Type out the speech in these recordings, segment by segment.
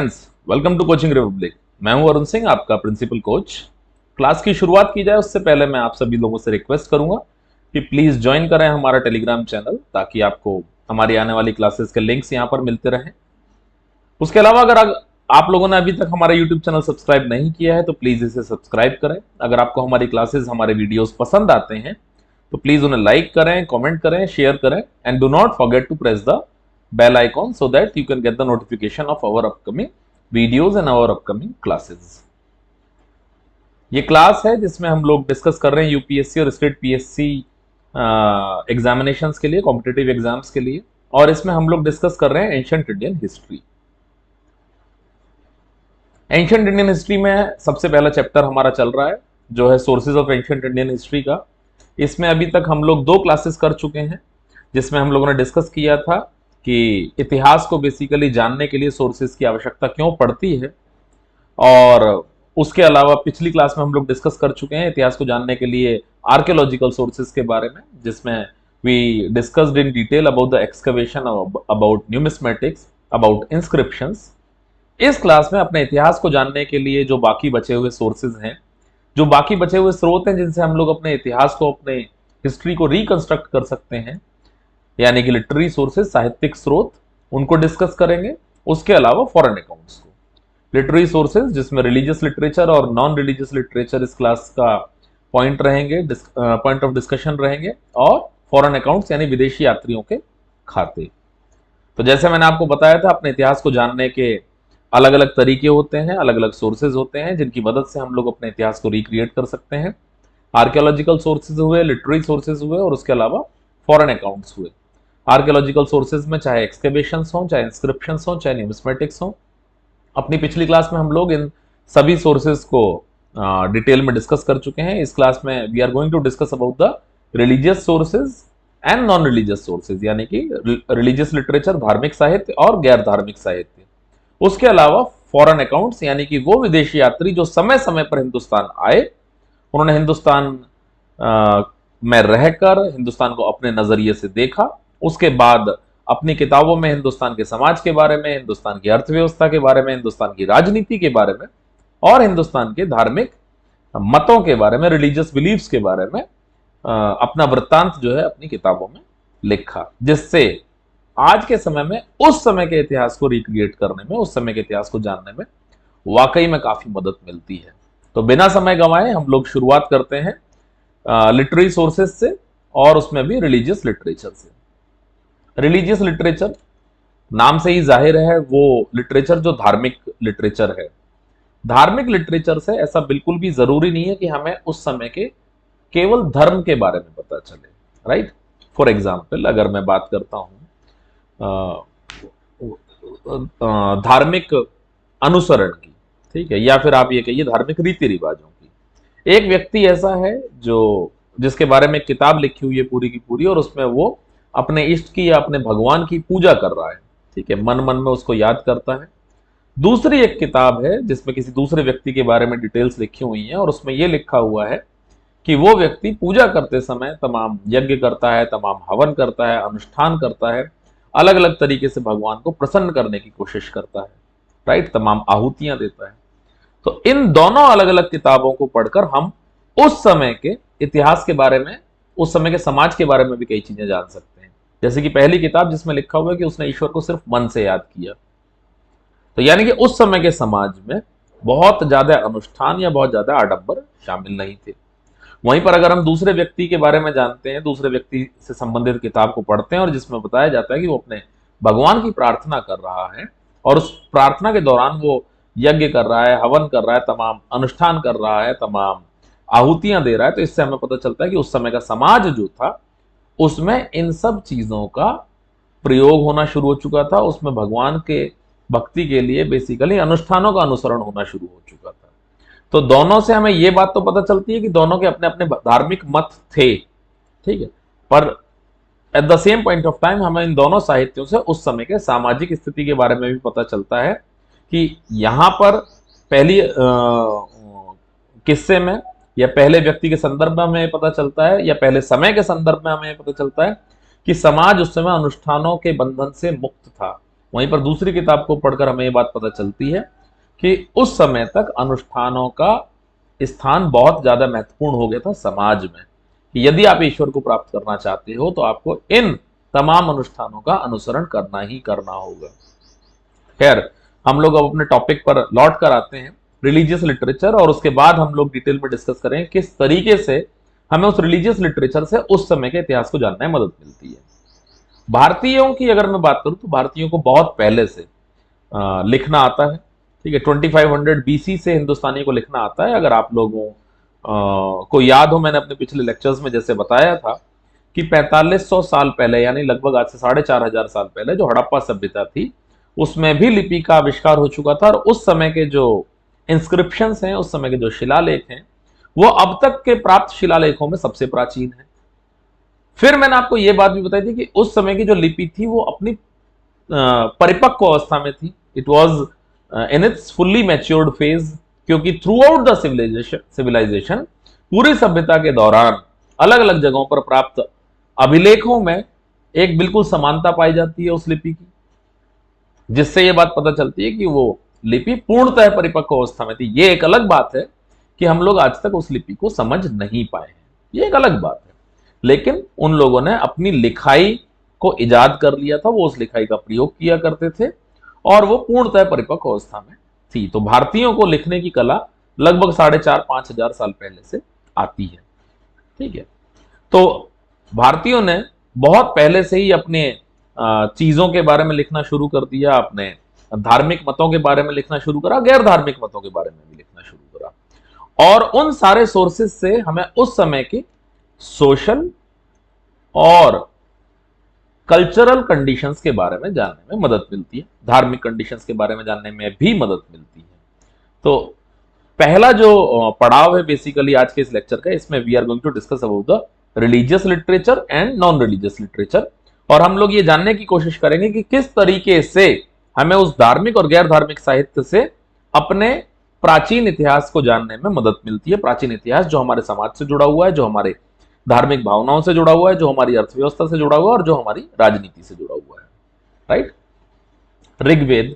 Friends, welcome to Coaching Republic. मैं हूं अरुण सिंह, आपका प्रिंसिपल कोच। क्लास की शुरुआत की जाए उससे पहले मैं आप सभी लोगों से रिक्वेस्ट करूंगा कि प्लीज ज्वाइन करें हमारा टेलीग्राम चैनल, ताकि आपको हमारी आने वाली क्लासेस के लिंक्स यहां पर मिलते रहें। उसके अलावा अगर आप लोगों ने अभी तक हमारा यूट्यूब चैनल सब्सक्राइब नहीं किया है तो प्लीज इसे सब्सक्राइब करें। अगर आपको हमारी क्लासेस, हमारे वीडियोस पसंद आते हैं तो प्लीज उन्हें लाइक करें, कमेंट करें, शेयर करें and do not forget to press the bell icon so that you can get the notification of our upcoming videos and our upcoming classes। ये क्लास है जिसमें हम लोग डिस्कस कर रहे हैं यूपीएससी और स्टेट पीएससी एग्जामिनेशंस के लिए, कॉम्पिटिटिव एग्जाम्स के लिए, और इसमें हम लोग डिस्कस कर रहे हैं ancient Indian history. Ancient Indian history में सबसे पहला चैप्टर हमारा चल रहा है जो है sources of ancient Indian history का। इसमें अभी तक हम लोग 2 क्लासेस कर चुके हैं जिसमें हम लोगों ने डिस्कस किया था कि इतिहास को बेसिकली जानने के लिए सोर्सेज की आवश्यकता क्यों पड़ती है, और उसके अलावा पिछली क्लास में हम लोग डिस्कस कर चुके हैं इतिहास को जानने के लिए आर्कियोलॉजिकल सोर्सेज के बारे में, जिसमें we discussed in detail about the excavation, about numismatics, about inscriptions. इस क्लास में अपने इतिहास को जानने के लिए जो बाकी बचे हुए सोर्सेज हैं, जो बाकी बचे हुए स्रोत हैं जिनसे हम लोग अपने इतिहास को, अपने हिस्ट्री को रिकंस्ट्रक्ट कर सकते हैं, यानी कि लिटरेरी सोर्सेज, साहित्यिक स्रोत, उनको डिस्कस करेंगे। उसके अलावा फॉरेन अकाउंट्स को, लिटरेरी सोर्सेज जिसमें रिलीजियस लिटरेचर और नॉन रिलीजियस लिटरेचर इस क्लास का पॉइंट रहेंगे, पॉइंट ऑफ डिस्कशन रहेंगे, और फॉरेन अकाउंट्स यानी विदेशी यात्रियों के खाते। तो जैसे मैंने आपको बताया था, अपने इतिहास को जानने के अलग अलग तरीके होते हैं, अलग अलग सोर्सेज होते हैं जिनकी मदद से हम लोग अपने इतिहास को रिक्रिएट कर सकते हैं। आर्कियोलॉजिकल सोर्सेज हुए, लिटरेरी सोर्सेज हुए, और उसके अलावा फॉरेन अकाउंट्स हुए। आर्कियोलॉजिकल सोर्सेज में चाहे एक्सकेवेशंस हो, चाहे इंस्क्रिप्शंस हो, चाहे न्यूमिस्मेटिक्स हो। अपनी पिछली क्लास में हम लोग इन सभी सोर्सेज को डिटेल में डिस्कस कर चुके हैं। इस क्लास में we are going to discuss about the religious sources and non religious sources, यानी कि रिलीजियस लिटरेचर, धार्मिक साहित्य और गैर धार्मिक साहित्य। उसके अलावा फॉरेन अकाउंट्स, यानी कि वो विदेशी यात्री जो समय समय पर हिंदुस्तान आए, उन्होंने हिंदुस्तान में रहकर हिंदुस्तान को अपने नजरिए से देखा, उसके बाद अपनी किताबों में हिंदुस्तान के समाज के बारे में, हिंदुस्तान की अर्थव्यवस्था के बारे में, हिंदुस्तान की राजनीति के बारे में और हिंदुस्तान के धार्मिक मतों के बारे में, रिलीजियस बिलीफ्स के बारे में अपना वृत्तांत जो है अपनी किताबों में लिखा, जिससे आज के समय में उस समय के इतिहास को रिक्रिएट करने में, उस समय के इतिहास को जानने में वाकई में काफी मदद मिलती है। तो बिना समय गंवाए हम लोग शुरुआत करते हैं लिटरेरी सोर्सेज से, और उसमें भी रिलीजियस लिटरेचर से। रिलीजियस लिटरेचर नाम से ही जाहिर है वो लिटरेचर जो धार्मिक लिटरेचर है। धार्मिक लिटरेचर से ऐसा बिल्कुल भी जरूरी नहीं है कि हमें उस समय के केवल धर्म के बारे में पता चले, राइट। फॉर एग्जाम्पल अगर मैं बात करता हूं धार्मिक अनुसरण की, ठीक है, या फिर आप ये कहिए धार्मिक रीति रिवाजों की। एक व्यक्ति ऐसा है जिसके बारे में किताब लिखी हुई है पूरी की पूरी, और उसमें वो अपने इष्ट की या अपने भगवान की पूजा कर रहा है, ठीक है, मन मन में उसको याद करता है। दूसरी एक किताब है जिसमें किसी दूसरे व्यक्ति के बारे में डिटेल्स लिखी हुई हैं, और उसमें यह लिखा हुआ है कि वो व्यक्ति पूजा करते समय तमाम यज्ञ करता है, तमाम हवन करता है, अनुष्ठान करता है, अलग अलग तरीके से भगवान को प्रसन्न करने की कोशिश करता है, राइट, तमाम आहुतियां देता है। तो इन दोनों अलग अलग किताबों को पढ़कर हम उस समय के इतिहास के बारे में, उस समय के समाज के बारे में भी कई चीजें जान सकते हैं। जैसे कि पहली किताब जिसमें लिखा हुआ है कि उसने ईश्वर को सिर्फ मन से याद किया, तो यानी कि उस समय के समाज में बहुत ज्यादा अनुष्ठान या बहुत ज्यादा आडंबर शामिल नहीं थे। वहीं पर अगर हम दूसरे व्यक्ति के बारे में जानते हैं, दूसरे व्यक्ति से संबंधित किताब को पढ़ते हैं और जिसमें बताया जाता है कि वो अपने भगवान की प्रार्थना कर रहा है और उस प्रार्थना के दौरान वो यज्ञ कर रहा है, हवन कर रहा है, तमाम अनुष्ठान कर रहा है, तमाम आहुतियां दे रहा है, तो इससे हमें पता चलता है कि उस समय का समाज जो था उसमें इन सब चीजों का प्रयोग होना शुरू हो चुका था। उसमें भगवान के भक्ति के लिए बेसिकली अनुष्ठानों का अनुसरण होना शुरू हो चुका था। तो दोनों से हमें यह बात तो पता चलती है कि दोनों के अपने अपने धार्मिक मत थे, ठीक है, पर at the same point of time हमें इन दोनों साहित्यों से उस समय के सामाजिक स्थिति के बारे में भी पता चलता है कि यहां पर पहली किस्से में या पहले व्यक्ति के संदर्भ में हमें पता चलता है, या पहले समय के संदर्भ में हमें पता चलता है कि समाज उस समय अनुष्ठानों के बंधन से मुक्त था, वहीं पर दूसरी किताब को पढ़कर हमें ये बात पता चलती है कि उस समय तक अनुष्ठानों का स्थान बहुत ज्यादा महत्वपूर्ण हो गया था समाज में, कि यदि आप ईश्वर को प्राप्त करना चाहते हो तो आपको इन तमाम अनुष्ठानों का अनुसरण करना ही करना होगा। खैर, हम लोग अब अपने टॉपिक पर लौट कर आते हैं, रिलीजियस लिटरेचर, और उसके बाद हम लोग डिटेल में डिस्कस करें किस तरीके से हमें उस रिलीजियस लिटरेचर से उस समय के इतिहास को जानने में मदद मिलती है। भारतीयों की अगर मैं बात करूं तो भारतीयों को बहुत पहले से लिखना आता है। ठीक है, 2500 बीसी से हिंदुस्तानी को लिखना आता है। अगर आप लोगों को याद हो, मैंने अपने पिछले लेक्चर्स में जैसे बताया था कि 4500 साल पहले, यानी लगभग आज से 4500 साल पहले, जो हड़प्पा सभ्यता थी उसमें भी लिपि का आविष्कार हो चुका था, और उस समय के जो इंस्क्रिप्शंस हैं, उस समय के जो शिलालेख हैं, वो अब तक के प्राप्त शिलालेखों में सबसे प्राचीन है। फिर मैंने आपको यह बात भी बताई थी कि उस समय की जो लिपि थी वो अपनी परिपक्व अवस्था में थी। It was in its fully matured phase, क्योंकि थ्रू आउट द सिविलाइजेशन पूरी सभ्यता के दौरान अलग अलग जगहों पर प्राप्त अभिलेखों में एक बिल्कुल समानता पाई जाती है उस लिपि की, जिससे यह बात पता चलती है कि वो लिपि पूर्णतः परिपक्व अवस्था में थी। ये एक अलग बात है कि हम लोग आज तक उस लिपि को समझ नहीं पाए हैं, ये एक अलग बात है, लेकिन उन लोगों ने अपनी लिखाई को इजाद कर लिया था, वो उस लिखाई का प्रयोग किया करते थे और वो पूर्णतः परिपक्व अवस्था में थी। तो भारतीयों को लिखने की कला लगभग 4500-5000 साल पहले से आती है। ठीक है, तो भारतीयों ने बहुत पहले से ही अपने चीजों के बारे में लिखना शुरू कर दिया, अपने धार्मिक मतों के बारे में लिखना शुरू करा, गैर धार्मिक मतों के बारे में भी लिखना शुरू करा, और उन सारे सोर्सेज से हमें उस समय की सोशल और कल्चरल कंडीशंस के बारे में जानने में मदद मिलती है, धार्मिक कंडीशंस के बारे में जानने में भी मदद मिलती है। तो पहला जो पड़ाव है बेसिकली आज के इस लेक्चर का, इसमें we are going to discuss about the religious literature and non religious literature, और हम लोग ये जानने की कोशिश करेंगे कि किस तरीके से हमें उस धार्मिक और गैर धार्मिक साहित्य से अपने प्राचीन इतिहास को जानने में मदद मिलती है। प्राचीन इतिहास जो हमारे समाज से जुड़ा हुआ है, जो हमारे धार्मिक भावनाओं से जुड़ा हुआ है, जो हमारी अर्थव्यवस्था से जुड़ा हुआ है और जो हमारी राजनीति से जुड़ा हुआ है। राइट, ऋग्वेद,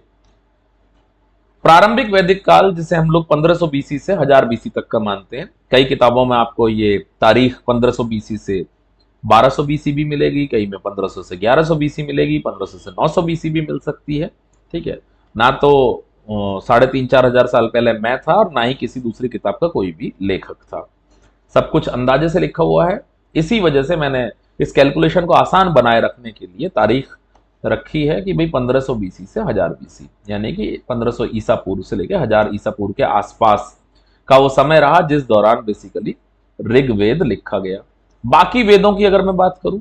प्रारंभिक वैदिक काल, जिसे हम लोग 1500 बीसी से 1000 बीसी तक का मानते हैं। कई किताबों में आपको ये तारीख 1500 बीसी से 1200 बीसी भी मिलेगी, कई में 1500 से 1100 बीसी मिलेगी, 1500 से 900 बीसी भी मिल सकती है। ठीक है, ना तो 3500-4000 साल पहले मैं था और ना ही किसी दूसरी किताब का कोई भी लेखक था, सब कुछ अंदाजे से लिखा हुआ है। इसी वजह से मैंने इस कैलकुलेशन को आसान बनाए रखने के लिए तारीख रखी है कि भाई 1500 बीसी से 1000 बीसी, यानी कि 1500 ईसा पूर्व से लेकर 1000 ईसा पूर्व के आसपास का वो समय रहा जिस दौरान बेसिकली ऋग्वेद लिखा गया। बाकी वेदों की अगर मैं बात करूं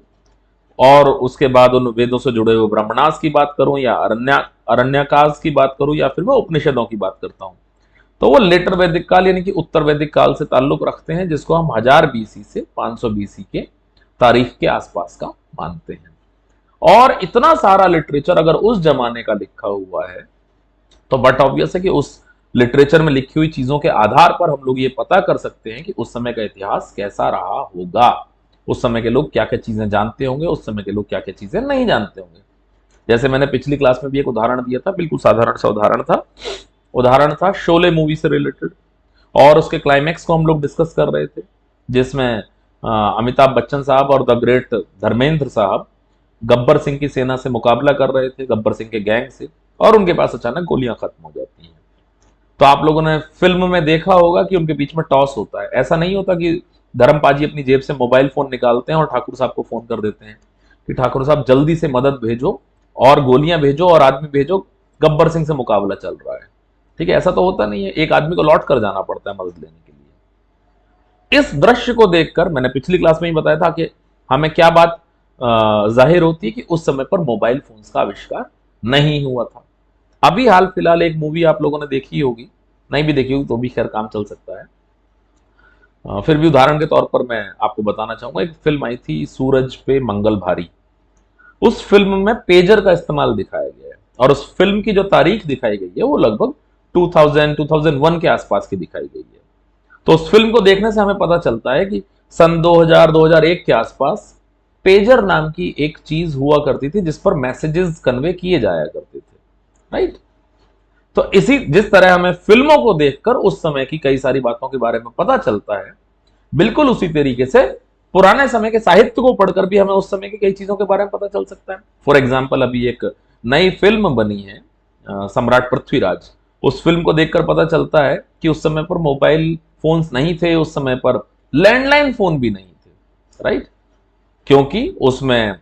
और उसके बाद उन वेदों से जुड़े हुए ब्रह्मणास की बात करूं या अरण्यकास की बात करूं या फिर मैं उपनिषदों की बात करता हूं, तो वो लेटर वैदिक काल यानी कि उत्तर वैदिक काल से ताल्लुक रखते हैं, जिसको हम 1000 बीसी से 500 बीसी के तारीख के आसपास का मानते हैं। और इतना सारा लिटरेचर अगर उस जमाने का लिखा हुआ है तो बट ऑब्वियस है कि उस लिटरेचर में लिखी हुई चीजों के आधार पर हम लोग ये पता कर सकते हैं कि उस समय का इतिहास कैसा रहा होगा, उस समय के लोग क्या क्या चीजें जानते होंगे, उस समय के लोग क्या क्या चीजें नहीं जानते होंगे। जैसे मैंने पिछली क्लास में भी एक उदाहरण दिया था, बिल्कुल साधारण सा उदाहरण था शोले मूवी से रिलेटेड, और उसके क्लाइमैक्स को हम लोग डिस्कस कर रहे थे, जिसमें अमिताभ बच्चन साहब और द ग्रेट धर्मेंद्र साहब गब्बर सिंह की सेना से मुकाबला कर रहे थे, गब्बर सिंह के गैंग से, और उनके पास अचानक गोलियां खत्म हो जाती हैं। तो आप लोगों ने फिल्म में देखा होगा कि उनके बीच में टॉस होता है। ऐसा नहीं होता कि धर्मपाजी अपनी जेब से मोबाइल फोन निकालते हैं और ठाकुर साहब को फोन कर देते हैं कि ठाकुर साहब जल्दी से मदद भेजो और गोलियां भेजो और आदमी भेजो, गब्बर सिंह से मुकाबला चल रहा है। ठीक है, ऐसा तो होता नहीं है, एक आदमी को लौट कर जाना पड़ता है मदद लेने के लिए। इस दृश्य को देखकर मैंने पिछली क्लास में ही बताया था कि हमें क्या बात जाहिर होती है कि उस समय पर मोबाइल फोन्स का आविष्कार नहीं हुआ था। अभी हाल फिलहाल एक मूवी आप लोगों ने देखी होगी, नहीं भी देखी होगी तो भी खैर काम चल सकता है। फिर भी उदाहरण के तौर पर मैं आपको बताना चाहूंगा, एक फिल्म आई थी सूरज पे मंगल भारी। उस फिल्म में पेजर का इस्तेमाल दिखाया गया है और उस फिल्म की जो तारीख दिखाई गई है वो लगभग 2001 के आसपास की दिखाई गई है। तो उस फिल्म को देखने से हमें पता चलता है कि सन 2000-2001 के आसपास पेजर नाम की एक चीज हुआ करती थी जिस पर मैसेजेस कन्वे किए जाया करते थे, राइट। तो इसी जिस तरह हमें फिल्मों को देखकर उस समय की कई सारी बातों के बारे में पता चलता है, बिल्कुल उसी तरीके से पुराने समय के साहित्य को पढ़कर भी हमें उस समय की कई चीजों के बारे में पता चल सकता है। फॉर एग्जाम्पल, अभी एक नई फिल्म बनी है सम्राट पृथ्वीराज। उस फिल्म को देखकर पता चलता है कि उस समय पर मोबाइल फोन्स नहीं थे, उस समय पर लैंडलाइन फोन भी नहीं थे, राइट। क्योंकि उसमें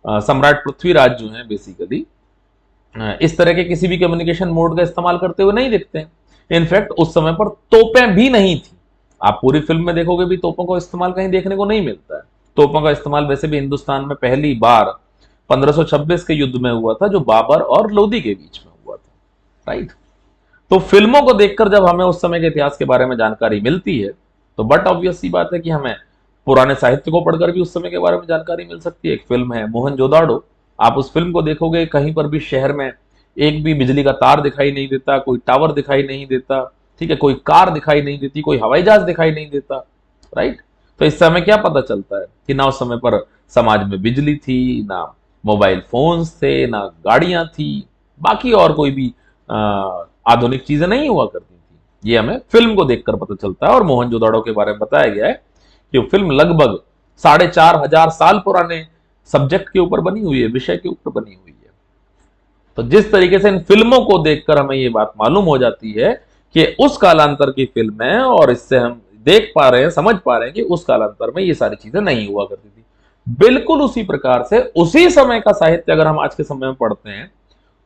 सम्राट पृथ्वीराज जो है बेसिकली इस तरह के किसी भी कम्युनिकेशन मोड का इस्तेमाल करते हुए नहीं दिखते हैं। इनफैक्ट उस समय पर तोपें भी नहीं थी। आप पूरी फिल्म में देखोगे भी तोपों का इस्तेमाल कहीं देखने को नहीं मिलता है। तोपों का इस्तेमाल वैसे भी हिंदुस्तान में पहली बार 1526 के युद्ध में हुआ था, जो बाबर और लोदी के बीच में हुआ था, राइट। तो फिल्मों को देखकर जब हमें उस समय के इतिहास के बारे में जानकारी मिलती है, तो बट ऑब्वियस सी बात है कि हमें पुराने साहित्य को पढ़कर भी उस समय के बारे में जानकारी मिल सकती है। एक फिल्म है मोहनजोदाड़ो। आप उस फिल्म को देखोगे, कहीं पर भी शहर में एक भी बिजली का तार दिखाई नहीं देता, कोई टावर दिखाई नहीं देता, ठीक है, कोई कार दिखाई नहीं देती, कोई हवाई जहाज दिखाई नहीं देता, राइट। तो इस समय क्या पता चलता है कि ना उस समय पर समाज में बिजली थी, ना मोबाइल फोन्स थे, ना गाड़ियां थी, बाकी और कोई भी आधुनिक चीजें नहीं हुआ करती थी। ये हमें फिल्म को देखकर पता चलता है। और मोहनजोदाड़ो के बारे में बताया गया है कि फिल्म लगभग 4500 साल पुराने सब्जेक्ट के ऊपर बनी हुई है, विषय के ऊपर बनी हुई है। तो जिस तरीके से इन फिल्मों को देखकर हमें ये बात मालूम हो जाती है कि उस कालांतर की फिल्म है, और इससे हम देख पा रहे हैं, समझ पा रहे हैं कि उस कालांतर में ये सारी चीजें नहीं हुआ करती थी। बिल्कुल उसी प्रकार से उसी समय का साहित्य अगर हम आज के समय में पढ़ते हैं,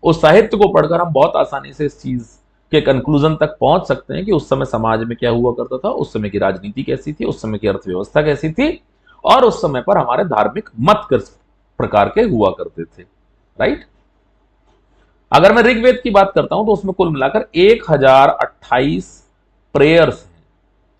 उस साहित्य को पढ़कर हम बहुत आसानी से इस चीज के कंक्लूजन तक पहुंच सकते हैं कि उस समय समाज में क्या हुआ करता था, उस समय की राजनीति कैसी थी, उस समय की अर्थव्यवस्था कैसी थी, और उस समय पर हमारे धार्मिक मत किस प्रकार के हुआ करते थे, राइट। अगर मैं ऋग्वेद की बात करता हूं तो उसमें कुल मिलाकर 1028 प्रेयर्स हैं,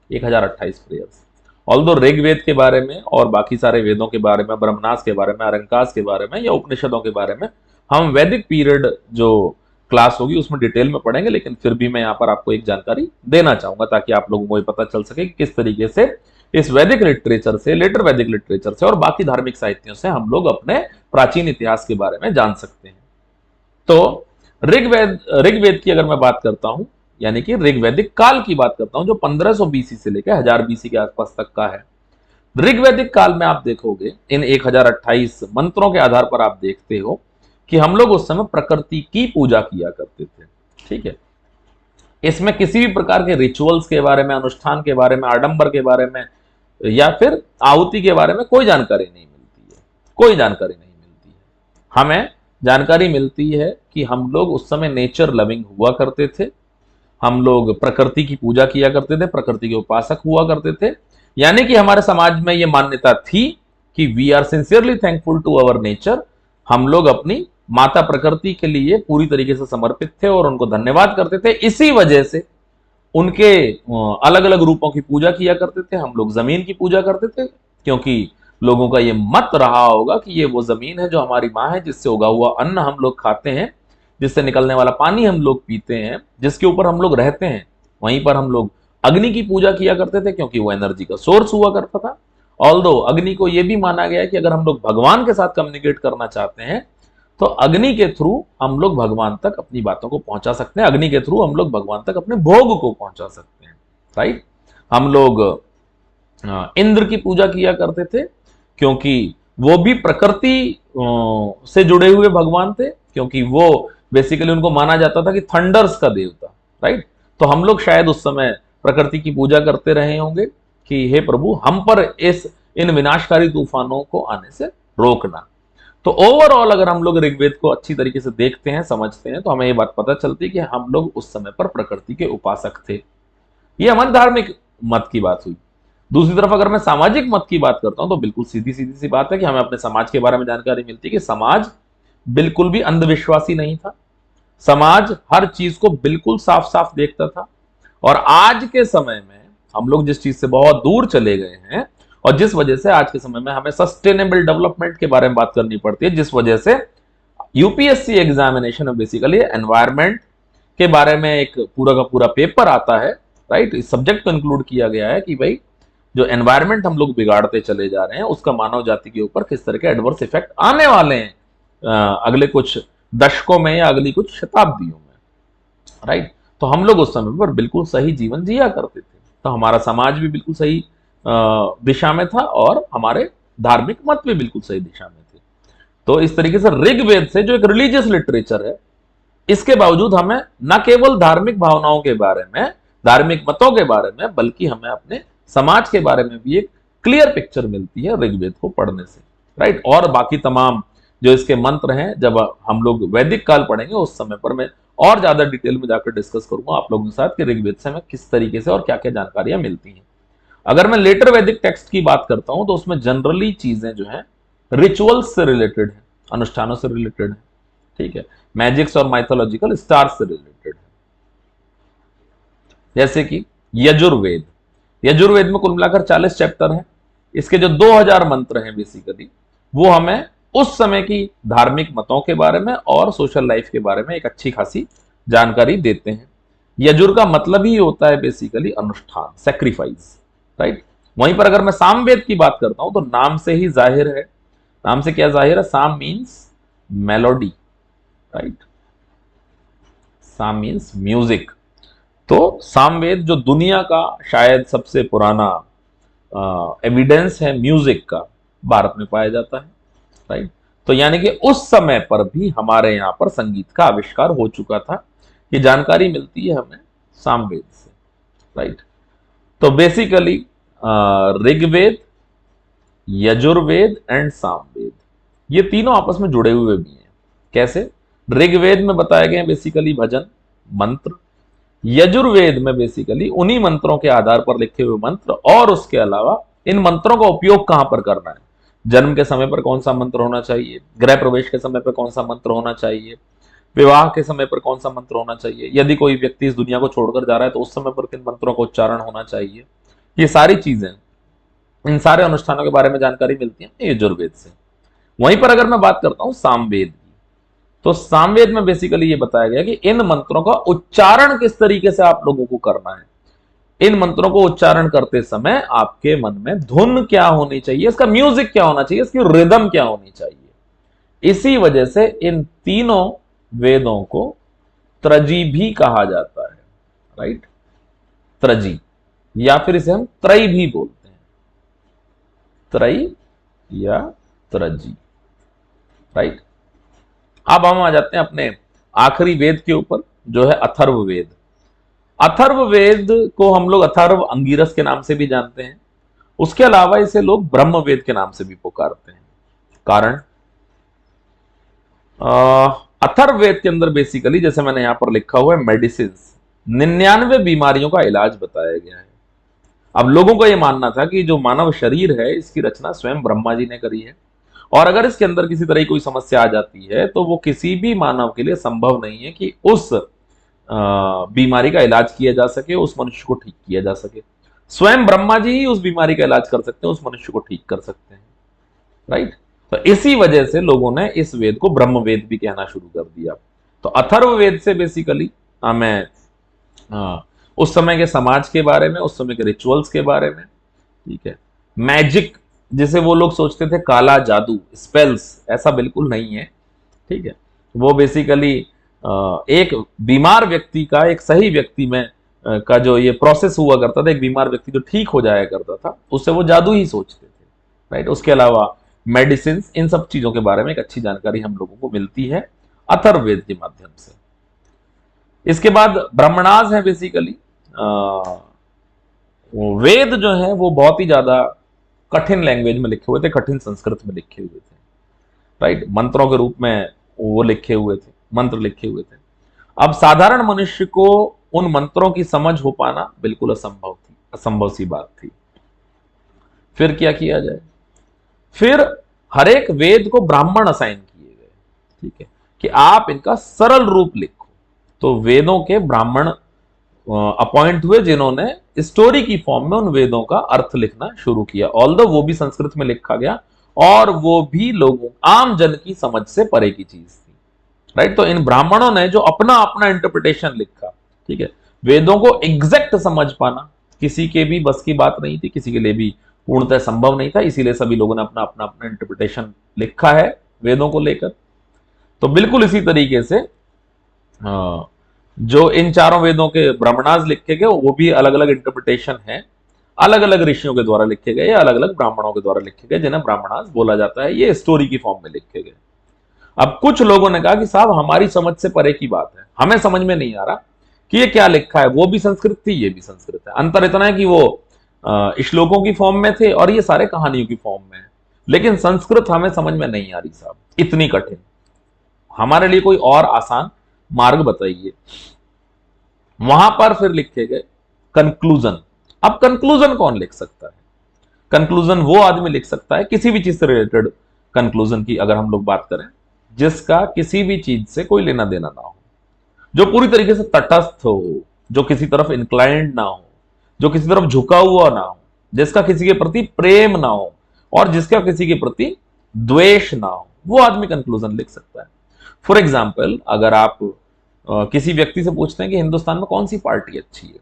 1028 प्रेयर्स। ऑल्दो ऋग्वेद के बारे में और बाकी सारे वेदों के बारे में, ब्रह्मनास के बारे में, अरंकास के बारे में या उपनिषदों के बारे में हम वैदिक पीरियड जो क्लास होगी उसमें डिटेल में पढ़ेंगे, लेकिन फिर भी मैं यहां पर आपको एक जानकारी देना चाहूंगा ताकि आप लोगों को ये पता चल सके कि किस तरीके से इस वैदिक लिटरेचर से, लेटर वैदिक लिटरेचर से और बाकी धार्मिक साहित्यों से हम लोग अपने प्राचीन इतिहास के बारे में जान सकते हैं। तो ऋग्वेद की अगर मैं बात करता हूं, यानी कि ऋग्वैदिक काल की बात करता हूं, जो 1500 बीसी से लेकर 1000 बीसी के आसपास तक का है। ऋग्वैदिक काल में आप देखोगे इन 1028 मंत्रों के आधार पर आप देखते हो कि हम लोग उस समय प्रकृति की पूजा किया करते थे, ठीक है। इसमें किसी भी प्रकार के रिचुअल्स के बारे में, अनुष्ठान के बारे में, आडंबर के बारे में या फिर आहुति के बारे में कोई जानकारी नहीं मिलती है, कोई जानकारी नहीं मिलती है। हमें जानकारी मिलती है कि हम लोग उस समय नेचर लविंग हुआ करते थे, हम लोग प्रकृति की पूजा किया करते थे, प्रकृति के उपासक हुआ करते थे। यानी कि हमारे समाज में यह मान्यता थी कि we are sincerely thankful to our nature. हम लोग अपनी माता प्रकृति के लिए पूरी तरीके से समर्पित थे और उनको धन्यवाद करते थे। इसी वजह से उनके अलग अलग रूपों की पूजा किया करते थे। हम लोग जमीन की पूजा करते थे क्योंकि लोगों का ये मत रहा होगा कि ये वो जमीन है जो हमारी माँ है, जिससे उगा हुआ अन्न हम लोग खाते हैं, जिससे निकलने वाला पानी हम लोग पीते हैं, जिसके ऊपर हम लोग रहते हैं। वहीं पर हम लोग अग्नि की पूजा किया करते थे क्योंकि वो एनर्जी का सोर्स हुआ करता था। ऑल्दो अग्नि को यह भी माना गया है कि अगर हम लोग भगवान के साथ कम्युनिकेट करना चाहते हैं तो अग्नि के थ्रू हम लोग भगवान तक अपनी बातों को पहुंचा सकते हैं, अग्नि के थ्रू हम लोग भगवान तक अपने भोग को पहुंचा सकते हैं, राइट। हम लोग इंद्र की पूजा किया करते थे क्योंकि वो भी प्रकृति से जुड़े हुए भगवान थे, क्योंकि वो बेसिकली उनको माना जाता था कि थंडर्स का देवता, राइट। तो हम लोग शायद उस समय प्रकृति की पूजा करते रहे होंगे कि हे प्रभु, हम पर इन विनाशकारी तूफानों को आने से रोकना। तो ओवरऑल अगर हम लोग ऋग्वेद को अच्छी तरीके से देखते हैं, समझते हैं, तो हमें ये बात पता चलती है कि हम लोग उस समय पर प्रकृति के उपासक थे। ये हमारी धार्मिक मत की बात हुई। दूसरी तरफ अगर मैं सामाजिक मत की बात करता हूं तो बिल्कुल सीधी सीधी सी बात है कि हमें अपने समाज के बारे में जानकारी मिलती है कि समाज बिल्कुल भी अंधविश्वासी नहीं था। समाज हर चीज को बिल्कुल साफ साफ देखता था। और आज के समय में हम लोग जिस चीज से बहुत दूर चले गए हैं और जिस वजह से आज के समय में हमें सस्टेनेबल डेवलपमेंट के बारे में बात करनी पड़ती है, जिस वजह से यूपीएससी एग्जामिनेशन में बेसिकली एनवायरमेंट के बारे में एक पूरा का पूरा पेपर आता है, राइट। इस सब्जेक्ट को इंक्लूड किया गया है कि भाई जो एनवायरनमेंट हम लोग बिगाड़ते चले जा रहे हैं उसका मानव जाति के ऊपर किस तरह के एडवर्स इफेक्ट आने वाले हैं अगले कुछ दशकों में या अगली कुछ शताब्दियों में, राइट। तो हम लोग उस समय पर बिल्कुल सही जीवन जिया करते थे, तो हमारा समाज भी बिल्कुल सही दिशा में था और हमारे धार्मिक मत भी बिल्कुल सही दिशा में थे। तो इस तरीके से ऋग्वेद से जो एक रिलीजियस लिटरेचर है, इसके बावजूद हमें न केवल धार्मिक भावनाओं के बारे में, धार्मिक मतों के बारे में, बल्कि हमें अपने समाज के बारे में भी एक क्लियर पिक्चर मिलती है ऋग्वेद को पढ़ने से, राइट। और बाकी तमाम जो इसके मंत्र हैं, जब हम लोग वैदिक काल पढ़ेंगे उस समय पर मैं और ज्यादा डिटेल में जाकर डिस्कस करूंगा आप लोगों के साथ कि ऋग्वेद से हमें किस तरीके से और क्या क्या जानकारियां मिलती हैं। अगर मैं लेटर वैदिक टेक्स्ट की बात करता हूं तो उसमें जनरली चीजें जो है रिचुअल्स से रिलेटेड है, अनुष्ठानों से रिलेटेड है, ठीक है, मैजिक्स और माइथोलॉजिकल स्टार्स से रिलेटेड है। जैसे कि यजुर्वेद, यजुर्वेद में कुल मिलाकर 40 चैप्टर हैं। इसके जो 2000 मंत्र हैं बेसिकली, वो हमें उस समय की धार्मिक मतों के बारे में और सोशल लाइफ के बारे में एक अच्छी खासी जानकारी देते हैं। यजुर का मतलब ही होता है बेसिकली अनुष्ठान, सेक्रीफाइस, राइट। वहीं पर अगर मैं सामवेद की बात करता हूं तो नाम से ही जाहिर है, नाम से क्या जाहिर है, साम मीन्स मेलोडी, राइट, साम मीन्स म्यूजिक। तो सामवेद जो दुनिया का शायद सबसे पुराना एविडेंस है म्यूजिक का, भारत में पाया जाता है, राइट। तो यानी कि उस समय पर भी हमारे यहां पर संगीत का आविष्कार हो चुका था। ये जानकारी मिलती है हमें सामवेद से, राइट। तो बेसिकली ऋग्वेद, यजुर्वेद एंड सामवेद, ये तीनों आपस में जुड़े हुए भी हैं। कैसे? ऋग्वेद में बताए गए बेसिकली भजन मंत्र, यजुर्वेद में बेसिकली उन्हीं मंत्रों के आधार पर लिखे हुए मंत्र, और उसके अलावा इन मंत्रों का उपयोग कहां पर करना है, जन्म के समय पर कौन सा मंत्र होना चाहिए, गृह प्रवेश के समय पर कौन सा मंत्र होना चाहिए, विवाह के समय पर कौन सा मंत्र होना चाहिए, यदि कोई व्यक्ति इस दुनिया को छोड़कर जा रहा है तो उस समय पर किन मंत्रों का उच्चारण होना चाहिए, ये सारी चीजें, इन सारे अनुष्ठानों के बारे में जानकारी मिलती है यजुर्वेद से। वहीं पर अगर मैं बात करता हूं सामवेद की, तो सामवेद में बेसिकली ये बताया गया कि इन मंत्रों का उच्चारण किस तरीके से आप लोगों को करना है। इन मंत्रों को उच्चारण करते समय आपके मन में धुन क्या होनी चाहिए, इसका म्यूजिक क्या होना चाहिए, इसकी रिदम क्या होनी चाहिए। इसी वजह से इन तीनों वेदों को त्रजी भी कहा जाता है, राइट, त्रजी, या फिर इसे हम त्रय भी बोलते हैं, त्रय या त्रजी, राइट। अब हम आ जाते हैं अपने आखिरी वेद के ऊपर, जो है अथर्ववेद। अथर्ववेद को हम लोग अथर्व अंगिरस के नाम से भी जानते हैं। उसके अलावा इसे लोग ब्रह्मवेद के नाम से भी पुकारते हैं। कारण अथर्ववेद के अंदर बेसिकली, जैसे मैंने यहां पर लिखा हुआ है, मेडिसिन 99 बीमारियों का इलाज बताया गया है। अब लोगों को यह मानना था कि जो मानव शरीर है इसकी रचना स्वयं ब्रह्मा जी ने करी है, और अगर इसके अंदर किसी तरह की कोई समस्या आ जाती है तो वो किसी भी मानव के लिए संभव नहीं है कि उस बीमारी का इलाज किया जा सके, उस मनुष्य को ठीक किया जा सके। स्वयं ब्रह्मा जी ही उस बीमारी का इलाज कर सकते हैं, उस मनुष्य को ठीक कर सकते हैं, राइट। तो इसी वजह से लोगों ने इस वेद को ब्रह्मवेद भी कहना शुरू कर दिया। तो अथर्ववेद से बेसिकली हमें उस समय के समाज के बारे में, उस समय के रिचुअल्स के बारे में, ठीक है, मैजिक, जिसे वो लोग सोचते थे काला जादू, स्पेल्स, ऐसा बिल्कुल नहीं है, ठीक है। वो बेसिकली एक बीमार व्यक्ति का एक सही व्यक्ति में का जो ये प्रोसेस हुआ करता था, एक बीमार व्यक्ति जो ठीक हो जाया करता था, उससे वो जादू ही सोचते थे, राइट। उसके अलावा मेडिसिन, इन सब चीजों के बारे में एक अच्छी जानकारी हम लोगों को मिलती है अथर्ववेद के माध्यम से। इसके बाद ब्राह्मणास है बेसिकली। वेद जो है वो बहुत ही ज्यादा कठिन लैंग्वेज में लिखे हुए थे, कठिन संस्कृत में लिखे हुए थे, राइट। मंत्रों के रूप में वो लिखे हुए थे, मंत्र लिखे हुए थे। अब साधारण मनुष्य को उन मंत्रों की समझ हो पाना बिल्कुल असंभव थी, असंभव सी बात थी। फिर क्या किया जाए? फिर हर एक वेद को ब्राह्मण असाइन किए गए, ठीक है, कि आप इनका सरल रूप लिखो। तो वेदों के ब्राह्मण अपॉइंट हुए, जिन्होंने स्टोरी की फॉर्म में उन वेदों का अर्थ लिखना शुरू किया। ऑल्दो वो भी संस्कृत में लिखा गया, और वो भी लोगों, आम जन की समझ से परे की चीज थी, राइट। तो इन ब्राह्मणों ने जो अपना अपना इंटरप्रिटेशन लिखा, ठीक है, वेदों को एग्जैक्ट समझ पाना किसी के भी बस की बात नहीं थी, किसी के लिए भी पूर्णतः संभव नहीं था, इसीलिए सभी लोगों ने अपना अपना अपना इंटरप्रिटेशन लिखा है वेदों को लेकर। तो बिल्कुल इसी तरीके से जो इन चारों वेदों के ब्राह्मणास लिखे गए वो भी अलग अलग इंटरप्रिटेशन है, अलग अलग ऋषियों के द्वारा लिखे गए, अलग अलग ब्राह्मणों के द्वारा लिखे गए, जिन्हें ब्राह्मणास बोला जाता है। ये स्टोरी की फॉर्म में लिखे गए। अब कुछ लोगों ने कहा कि साहब हमारी समझ से परे की बात है, हमें समझ में नहीं आ रहा कि ये क्या लिखा है, वो भी संस्कृत थी ये भी संस्कृत है, अंतर इतना है कि वो श्लोकों की फॉर्म में थे और ये सारे कहानियों की फॉर्म में है, लेकिन संस्कृत हमें समझ में नहीं आ रही साहब, इतनी कठिन, हमारे लिए कोई और आसान मार्ग बताइए। वहां पर फिर लिखे गए कंक्लूजन। अब कंक्लूजन कौन लिख सकता है? कंक्लूजन वो आदमी लिख सकता है किसी भी चीज से रिलेटेड कंक्लूजन की अगर हम लोग बात करें, जिसका किसी भी चीज से कोई लेना देना ना हो, जो पूरी तरीके से तटस्थ हो, जो किसी तरफ इंक्लाइंड ना हो, जो किसी तरफ झुका हुआ ना हो, जिसका किसी के प्रति प्रेम ना हो और जिसका किसी के प्रति द्वेष ना हो, वो आदमी कंक्लूजन लिख सकता है। फॉर एग्जाम्पल, अगर आप किसी व्यक्ति से पूछते हैं कि हिंदुस्तान में कौन सी पार्टी अच्छी है,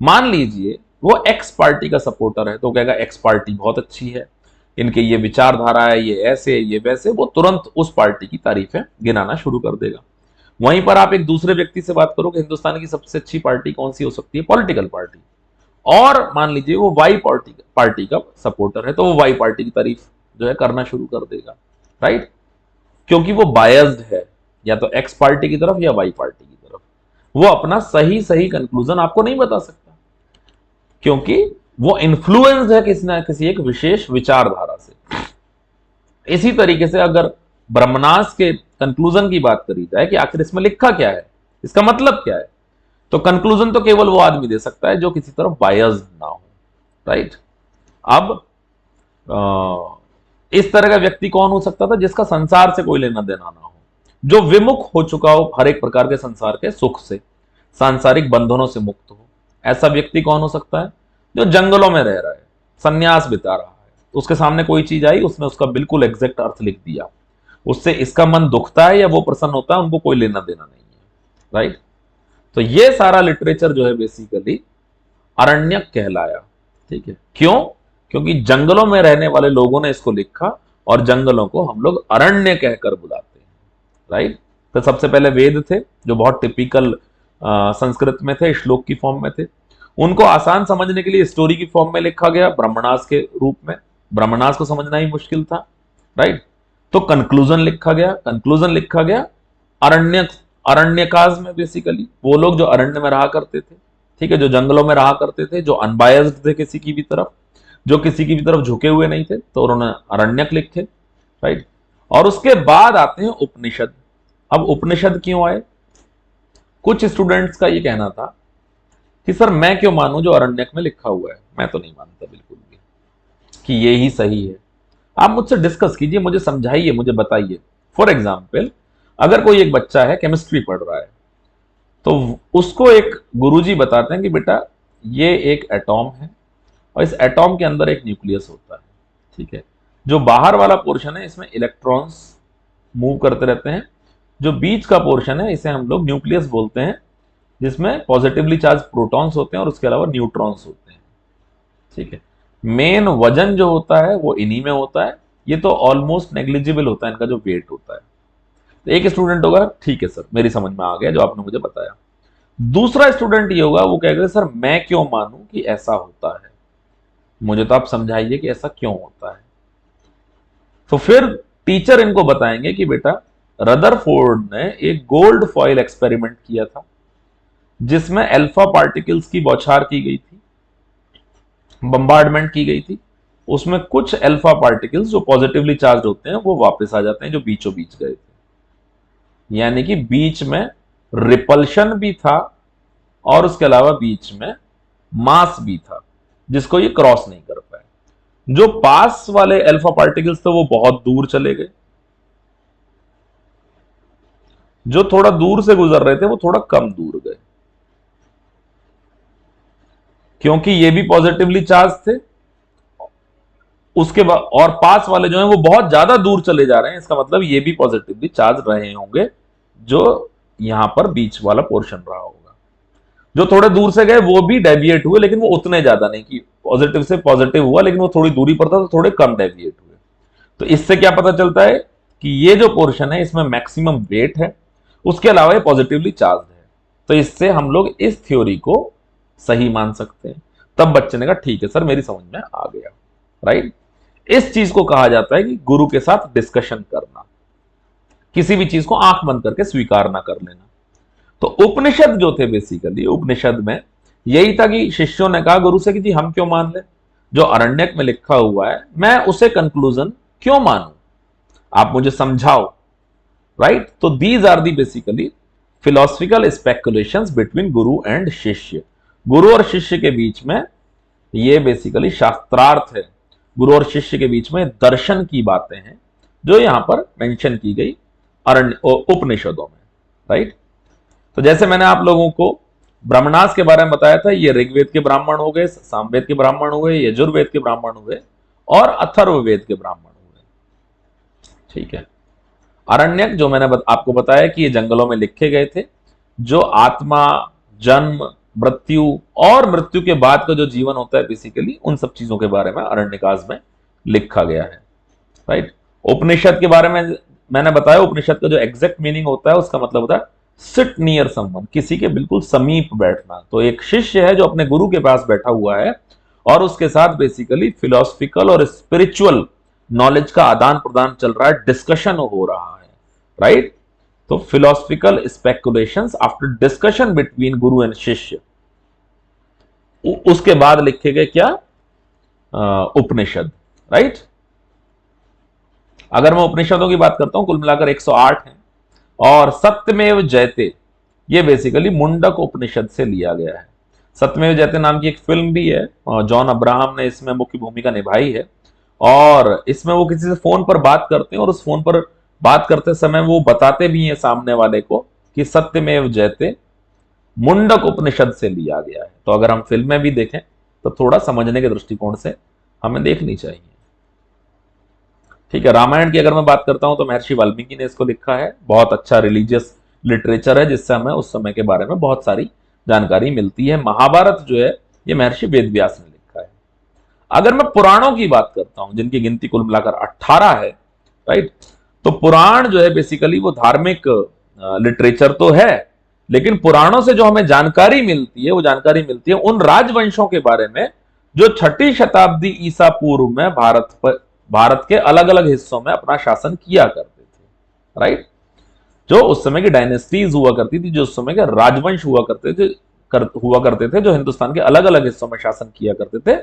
मान लीजिए वो एक्स पार्टी का सपोर्टर है, तो कहेगा एक्स पार्टी बहुत अच्छी है, इनके ये विचारधारा है, ये ऐसे ये वैसे, वो तुरंत उस पार्टी की तारीफें गिनाना शुरू कर देगा। वहीं पर आप एक दूसरे व्यक्ति से बात करो कि हिंदुस्तान की सबसे अच्छी पार्टी कौन सी हो सकती है, पॉलिटिकल पार्टी, और मान लीजिए वो वाई पार्टी का सपोर्टर है, तो वो वाई पार्टी की तारीफ जो है करना शुरू कर देगा, राइट? क्योंकि वो बायस्ड है, या तो एक्स पार्टी की तरफ या वाई पार्टी की तरफ। वो अपना सही सही कंक्लूजन आपको नहीं बता सकता, क्योंकि वो इन्फ्लुएंस है किसी ना किसी एक विशेष विचारधारा से। इसी तरीके से अगर ब्रह्मनास के कंक्लूजन की बात करी जाए कि आखिर इसमें लिखा क्या है, इसका मतलब क्या है, तो कंक्लूजन तो केवल वो आदमी दे सकता है जो किसी तरफ बायस्ड ना हो, राइट? अब इस तरह का व्यक्ति कौन हो सकता था? जिसका संसार से कोई लेना देना ना हो, जो विमुख हो चुका हो हर एक प्रकार के संसार के सुख से, सांसारिक बंधनों से मुक्त हो। ऐसा व्यक्ति कौन हो सकता है? जो जंगलों में रह रहा है, सन्यास बिता रहा है, उसके सामने कोई चीज आई, उसने उसका बिल्कुल एग्जैक्ट अर्थ लिख दिया, उससे इसका मन दुखता है या वो प्रसन्न होता है, उनको कोई लेना देना नहीं है, राइट? तो ये सारा लिटरेचर जो है बेसिकली अरण्यक कहलाया, ठीक है? क्यों? क्योंकि जंगलों में रहने वाले लोगों ने इसको लिखा और जंगलों को हम लोग अरण्य कहकर बुलाते हैं, राइट? तो सबसे पहले वेद थे जो बहुत टिपिकल संस्कृत में थे, श्लोक की फॉर्म में थे, उनको आसान समझने के लिए स्टोरी की फॉर्म में लिखा गया ब्रह्मणास के रूप में। ब्रह्मणास को समझना ही मुश्किल था, राइट? तो कंक्लूजन लिखा गया, कंक्लूजन लिखा गया अरण्यकाज में। बेसिकली वो लोग जो अरण्य में रहा करते थे, ठीक है, जो जंगलों में रहा करते थे, जो अनबायस्ड थे किसी की भी तरफ, जो किसी की भी तरफ झुके हुए नहीं थे, तो उन्होंने अरण्यक लिखे, राइट? और उसके बाद आते हैं उपनिषद। अब उपनिषद क्यों आए? कुछ स्टूडेंट्स का ये कहना था कि सर मैं क्यों मानूं जो अरण्यक में लिखा हुआ है, मैं तो नहीं मानता बिल्कुल भी कि ये ही सही है। आप मुझसे डिस्कस कीजिए, मुझे समझाइए, मुझे बताइए। फॉर एग्जाम्पल, अगर कोई एक बच्चा है केमिस्ट्री पढ़ रहा है, तो उसको एक गुरुजी बताते हैं कि बेटा ये एक एटॉम है और इस एटॉम के अंदर एक न्यूक्लियस होता है, ठीक है? जो बाहर वाला पोर्शन है इसमें इलेक्ट्रॉन्स मूव करते रहते हैं, जो बीच का पोर्शन है इसे हम लोग न्यूक्लियस बोलते हैं, जिसमें पॉजिटिवली चार्ज प्रोटॉन्स होते हैं और उसके अलावा न्यूट्रॉन्स होते हैं, ठीक है? मेन वजन जो होता है वो इन्हीं में होता है, ये तो ऑलमोस्ट नेग्लिजिबल होता है इनका जो वेट होता है। तो एक स्टूडेंट होगा, ठीक है सर मेरी समझ में आ गया जो आपने मुझे बताया। दूसरा स्टूडेंट ये होगा, वो कहेगा सर मैं क्यों मानूं कि ऐसा होता है, मुझे तो आप समझाइए कि ऐसा क्यों होता है। तो फिर टीचर इनको बताएंगे कि बेटा रदरफोर्ड ने एक गोल्ड फॉइल एक्सपेरिमेंट किया था, जिसमें अल्फा पार्टिकल्स की बौछार की गई थी, बम्बार्डमेंट की गई थी। उसमें कुछ अल्फा पार्टिकल्स जो पॉजिटिवली चार्ज होते हैं वो वापस आ जाते हैं जो बीचों बीच गए थे, यानी कि बीच में रिपल्शन भी था और उसके अलावा बीच में मास भी था, जिसको ये क्रॉस नहीं कर पाए। जो पास वाले अल्फा पार्टिकल्स थे वो बहुत दूर चले गए, जो थोड़ा दूर से गुजर रहे थे वो थोड़ा कम दूर गए, क्योंकि ये भी पॉजिटिवली चार्ज थे। उसके बाद और पास वाले जो हैं वो बहुत ज्यादा दूर चले जा रहे हैं, इसका मतलब ये भी पॉजिटिवली चार्ज रहे होंगे जो यहां पर बीच वाला पोर्शन रहा होगा। जो थोड़े दूर से गए वो भी डेविएट हुए, लेकिन वो उतने ज्यादा नहीं कि पॉजिटिव से पॉजिटिव हुआ, लेकिन वो थोड़ी दूरी पर था तो थोड़े कम डेविएट हुए। तो इससे क्या पता चलता है कि ये जो पोर्शन है इसमें मैक्सिमम वेट है, उसके अलावा ये पॉजिटिवली चार्ज है। तो इससे हम लोग इस थ्योरी को सही मान सकते हैं। तब बच्चे ने कहा ठीक है सर, मेरी समझ में आ गया। राइट, इस चीज को कहा जाता है कि गुरु के साथ डिस्कशन करना, किसी भी चीज को आंख बंद करके स्वीकार ना कर लेना। तो उपनिषद जो थे, बेसिकली उपनिषद में यही था कि शिष्यों ने कहा गुरु से कि जी हम क्यों मान लें, जो अरण्यक में लिखा हुआ है मैं उसे कंक्लूजन क्यों मानूं, आप मुझे समझाओ। राइट, तो these are the basically philosophical speculations between guru and shishya. Guru और शिष्य के बीच में ये बेसिकली शास्त्रार्थ है, गुरु और शिष्य के बीच में दर्शन की बातें हैं जो यहां पर मेंशन की गई अरण्य उपनिषदों में। राइट, तो जैसे मैंने आप लोगों को ब्राह्मणास के बारे में बताया था, ये ऋग्वेद के ब्राह्मण हो गए, सामवेद के ब्राह्मण हुए, यजुर्वेद के ब्राह्मण हुए और अथर्ववेद के ब्राह्मण हुए। ठीक है, अरण्यक जो मैंने आपको बताया कि ये जंगलों में लिखे गए थे, जो आत्मा, जन्म, मृत्यु और मृत्यु के बाद का जो जीवन होता है बेसिकली उन सब चीजों के बारे में अरण्यकाज में लिखा गया है। राइट, उपनिषद के बारे में मैंने बताया, उपनिषद का जो एग्जैक्ट मीनिंग होता है उसका मतलब होता है सिट नियर समवन, किसी के बिल्कुल समीप बैठना। तो एक शिष्य है जो अपने गुरु के पास बैठा हुआ है और उसके साथ बेसिकली फिलोसफिकल और स्पिरिचुअल नॉलेज का आदान प्रदान चल रहा है, डिस्कशन हो रहा है। राइट, तो philosophical speculations after discussion between guru and शिष्य, उसके बाद लिखे गए क्या, उपनिषद। राइट, अगर मैं उपनिषदों की बात करता हूं कुल मिलाकर 108 हैं और सत्यमेव जयते ये बेसिकली मुंडक उपनिषद से लिया गया है। सत्यमेव जयते नाम की एक फिल्म भी है और जॉन अब्राहम ने इसमें मुख्य भूमिका निभाई है और इसमें वो किसी से फोन पर बात करते हैं और उस फोन पर बात करते समय वो बताते भी हैं सामने वाले को कि सत्यमेव जयते मुंडक उपनिषद से लिया गया है। तो अगर हम फिल्में भी देखें तो थोड़ा समझने के दृष्टिकोण से हमें देखनी चाहिए। ठीक है, रामायण की अगर मैं बात करता हूं तो महर्षि वाल्मीकि ने इसको लिखा है, बहुत अच्छा रिलीजियस लिटरेचर है जिससे हमें उस समय के बारे में बहुत सारी जानकारी मिलती है। महाभारत जो है ये महर्षि वेदव्यास ने लिखा है। अगर मैं पुराणों की बात करता हूं जिनकी गिनती कुल मिलाकर 18 है, राइट, तो पुराण जो है बेसिकली वो धार्मिक लिटरेचर तो है, लेकिन पुराणों से जो हमें जानकारी मिलती है वो जानकारी मिलती है उन राजवंशों के बारे में जो 6ठी शताब्दी ईसा पूर्व में भारत के अलग अलग हिस्सों में अपना शासन किया करते थे। राइट, जो उस समय की डायनेस्टीज हुआ करती थी, जो उस समय के राजवंश हुआ करते थे जो हिंदुस्तान के अलग अलग हिस्सों में शासन किया करते थे,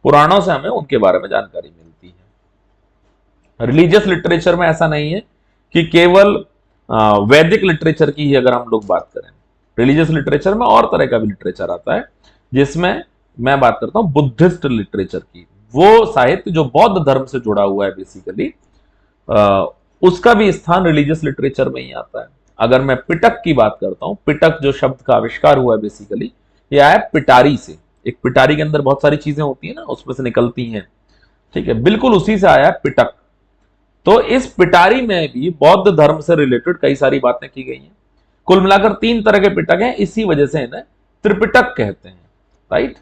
पुराणों से हमें उनके बारे में जानकारी मिलती है। रिलीजियस लिटरेचर में ऐसा नहीं है कि केवल वैदिक लिटरेचर की ही अगर हम लोग बात करें, रिलीजियस लिटरेचर में और तरह का भी लिटरेचर आता है, जिसमें मैं बात करता हूं बुद्धिस्ट लिटरेचर की, वो साहित्य जो बौद्ध धर्म से जुड़ा हुआ है बेसिकली, उसका भी स्थान रिलीजियस लिटरेचर में ही आता है। अगर मैं पिटक की बात करता हूं, पिटक जो शब्द का आविष्कार हुआ है बेसिकली ये आया पिटारी से। एक पिटारी के अंदर बहुत सारी चीजें होती है ना, उसमें से निकलती हैं, ठीक है, बिल्कुल उसी से आया पिटक। तो इस पिटारी में भी बौद्ध धर्म से रिलेटेड कई सारी बातें की गई हैं। कुल मिलाकर 3 तरह के पिटक हैं, इसी वजह से इन्हें त्रिपिटक कहते हैं। राइट,